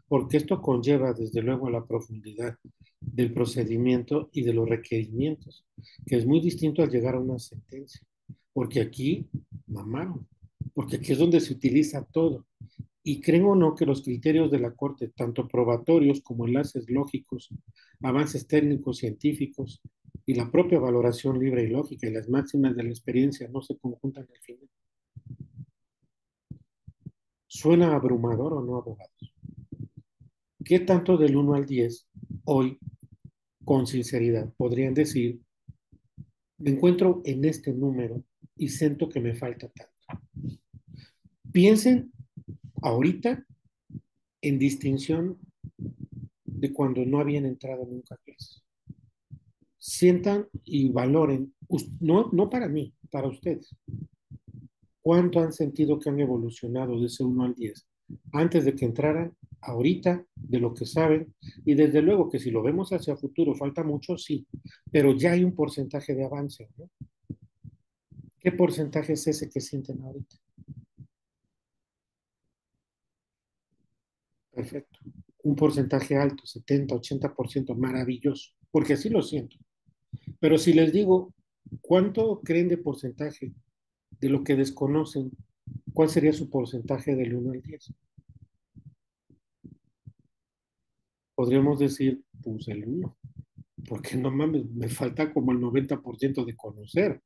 porque esto conlleva desde luego a la profundidad del procedimiento y de los requerimientos, que es muy distinto al llegar a una sentencia, porque aquí mamaron, porque aquí es donde se utiliza todo. Y creen o no que los criterios de la Corte, tanto probatorios como enlaces lógicos, avances técnicos, científicos y la propia valoración libre y lógica y las máximas de la experiencia no se conjuntan al final. ¿Suena abrumador o no, abogados? ¿Qué tanto del 1 al 10 hoy, con sinceridad, podrían decir, me encuentro en este número y siento que me falta tanto? Piensen ahorita en distinción de cuando no habían entrado nunca a clases. Sientan y valoren, no para mí, para ustedes, cuánto han sentido que han evolucionado de ese 1 al 10 antes de que entraran, ahorita, de lo que saben, y desde luego que si lo vemos hacia futuro falta mucho, sí, pero ya hay un porcentaje de avance, ¿no? ¿Qué porcentaje es ese que sienten ahorita? Perfecto. Un porcentaje alto, 70, 80%, maravilloso, porque así lo siento. Pero si les digo, ¿cuánto creen de porcentaje de lo que desconocen? ¿Cuál sería su porcentaje del 1 al 10? Podríamos decir, pues el 1, porque no mames, me falta como el 90% de conocer,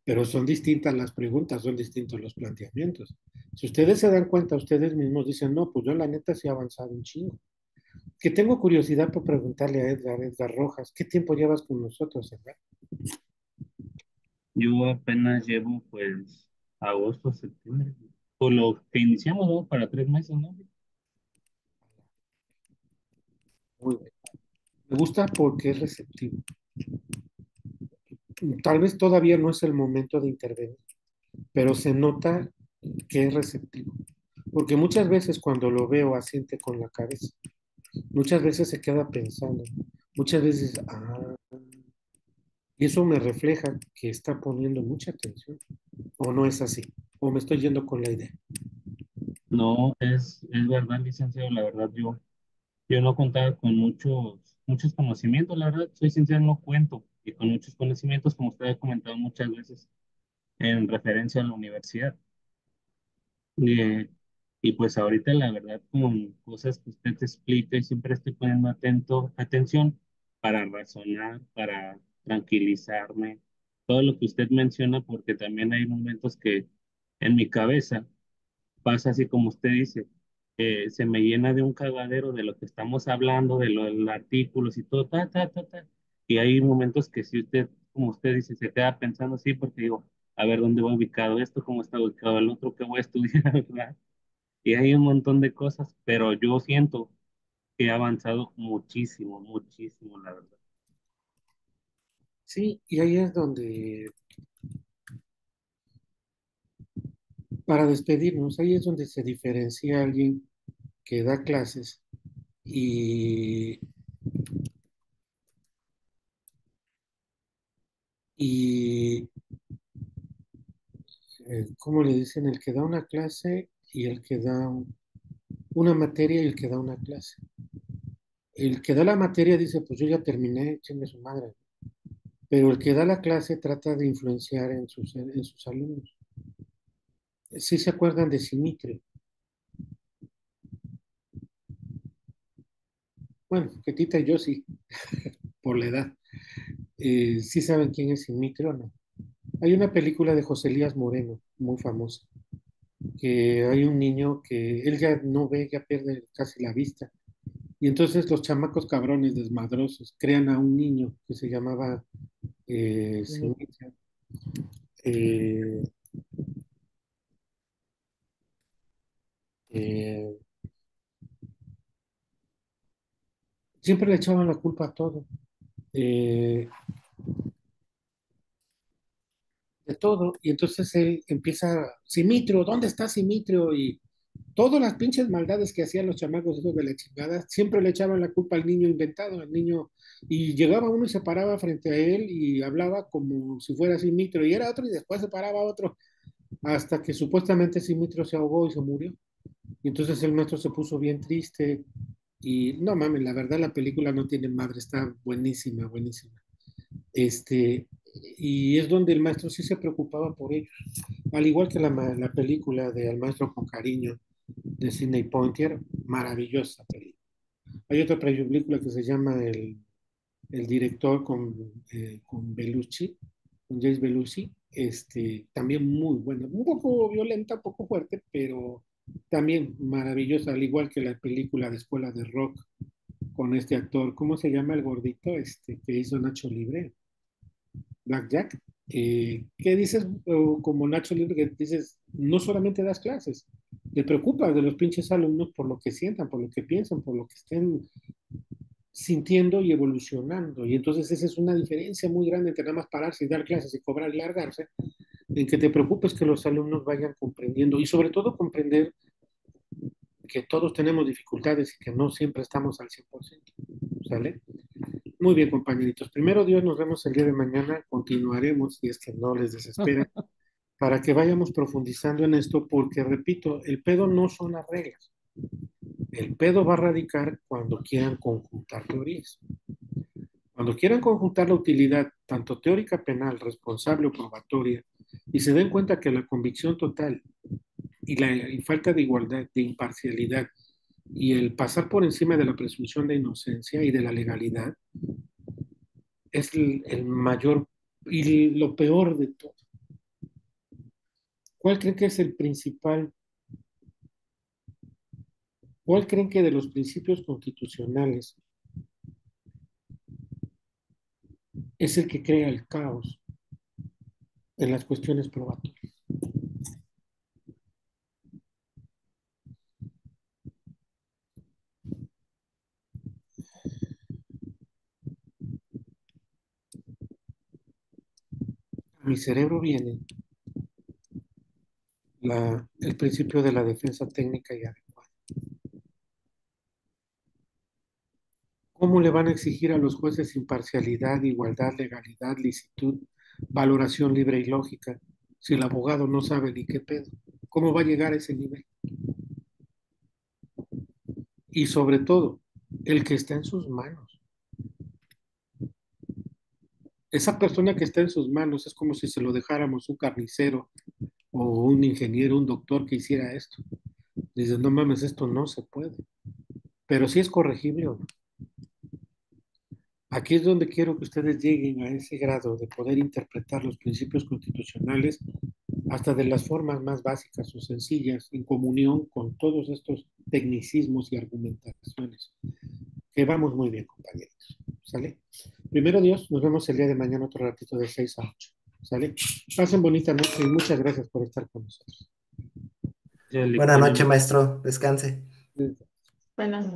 pero son distintas las preguntas, son distintos los planteamientos. Si ustedes se dan cuenta, ustedes mismos dicen, no, pues yo la neta sí he avanzado un chingo. Que tengo curiosidad por preguntarle a Edgar Rojas, ¿qué tiempo llevas con nosotros, Edgar? Yo apenas llevo pues agosto, septiembre, por lo que iniciamos, ¿no? Para 3 meses, ¿no? Muy bien. Me gusta porque es receptivo. Tal vez todavía no es el momento de intervenir, pero se nota que es receptivo. Porque muchas veces cuando lo veo asiente con la cabeza, muchas veces se queda pensando, muchas veces, y eso me refleja que está poniendo mucha atención, o no es así, o me estoy yendo con la idea. No, es verdad, licenciado, la verdad, yo no contaba con muchos conocimientos, la verdad, soy sincero, no cuento, y con muchos conocimientos, como usted ha comentado muchas veces, en referencia a la universidad. Y, y pues ahorita, la verdad, con cosas que usted te explica, y siempre estoy poniendo atención para razonar, para tranquilizarme, todo lo que usted menciona, porque también hay momentos que en mi cabeza pasa así como usted dice, se me llena de un cagadero de lo que estamos hablando, de los artículos y todo, ta, ta, ta, ta. Y hay momentos que si usted, como usted dice, se queda pensando así, porque digo, a ver dónde va ubicado esto, cómo está ubicado el otro, qué voy a estudiar, ¿verdad? Y hay un montón de cosas, pero yo siento que he avanzado muchísimo, muchísimo, la verdad. Sí, y ahí es donde, para despedirnos, ahí es donde se diferencia alguien que da clases y, y ¿cómo le dicen? El que da una clase y el que da una materia y el que da una clase. El que da la materia dice, pues yo ya terminé, chingue su madre. Pero el que da la clase trata de influenciar en sus alumnos. ¿Sí se acuerdan de Simitrio? Bueno, que Tita y yo sí, por la edad. ¿Sí saben quién es Simitrio o no? Hay una película de José Elías Moreno, muy famosa, que hay un niño que él ya no ve, ya pierde casi la vista. Y entonces los chamacos cabrones desmadrosos crean a un niño que se llamaba Simitrio. Eh, eh, Siempre le echaban la culpa a todo. eh, de todo. Y entonces él empieza, Simitrio, ¿dónde está Simitrio? Y todas las pinches maldades que hacían los chamacos esos de la chingada, siempre le echaban la culpa al niño inventado, al niño, y llegaba uno y se paraba frente a él y hablaba como si fuera Simitrio, y era otro y después se paraba otro, hasta que supuestamente Simitrio se ahogó y se murió. Y entonces el maestro se puso bien triste y no mames, la verdad la película no tiene madre, está buenísima, buenísima. Este, y es donde el maestro sí se preocupaba por ellos, al igual que la película de Al Maestro con Cariño de Sidney Poitier, maravillosa película. Hay otra película que se llama El director con Belushi, con James Belushi, también muy buena, un poco violenta, un poco fuerte, pero también maravillosa, al igual que la película de Escuela de Rock con este actor, ¿cómo se llama el gordito que hizo Nacho Libre? Black Jack. ¿Qué dices como Nacho Libre que dices, no solamente das clases, te preocupas de los pinches alumnos por lo que sientan, por lo que piensan, por lo que estén sintiendo y evolucionando? Y entonces esa es una diferencia muy grande entre nada más pararse y dar clases y cobrar y largarse, en que te preocupes que los alumnos vayan comprendiendo y sobre todo comprender que todos tenemos dificultades y que no siempre estamos al 100%, ¿sale? Muy bien, compañeritos. Primero Dios, nos vemos el día de mañana. Continuaremos, si es que no les desespera, para que vayamos profundizando en esto, porque repito, el pedo no son las reglas. El pedo va a radicar cuando quieran conjuntar teorías. Cuando quieran conjuntar la utilidad, tanto teórica penal, responsable o probatoria, y se den cuenta que la convicción total y falta de igualdad, de imparcialidad, y el pasar por encima de la presunción de inocencia y de la legalidad, es el mayor y lo peor de todo. ¿Cuál creen que es el principal? ¿Cuál creen que de los principios constitucionales es el que crea el caos en las cuestiones probatorias? A mi cerebro viene el principio de la defensa técnica y adecuada. ¿Cómo le van a exigir a los jueces imparcialidad, igualdad, legalidad, licitud, valoración libre y lógica si el abogado no sabe ni qué pedo? ¿Cómo va a llegar a ese nivel? Y sobre todo, el que está en sus manos. Esa persona que está en sus manos es como si se lo dejáramos un carnicero o un ingeniero, un doctor que hiciera esto. Dices, no mames, esto no se puede. Pero sí es corregible o no. Aquí es donde quiero que ustedes lleguen a ese grado de poder interpretar los principios constitucionales hasta de las formas más básicas o sencillas, en comunión con todos estos tecnicismos y argumentaciones. Que vamos muy bien, compañeros. ¿Sale? Primero Dios, nos vemos el día de mañana otro ratito de 6 a 8. ¿Sale? Pasen bonita noche y muchas gracias por estar con nosotros. Buenas noches, maestro. Descanse. Buenas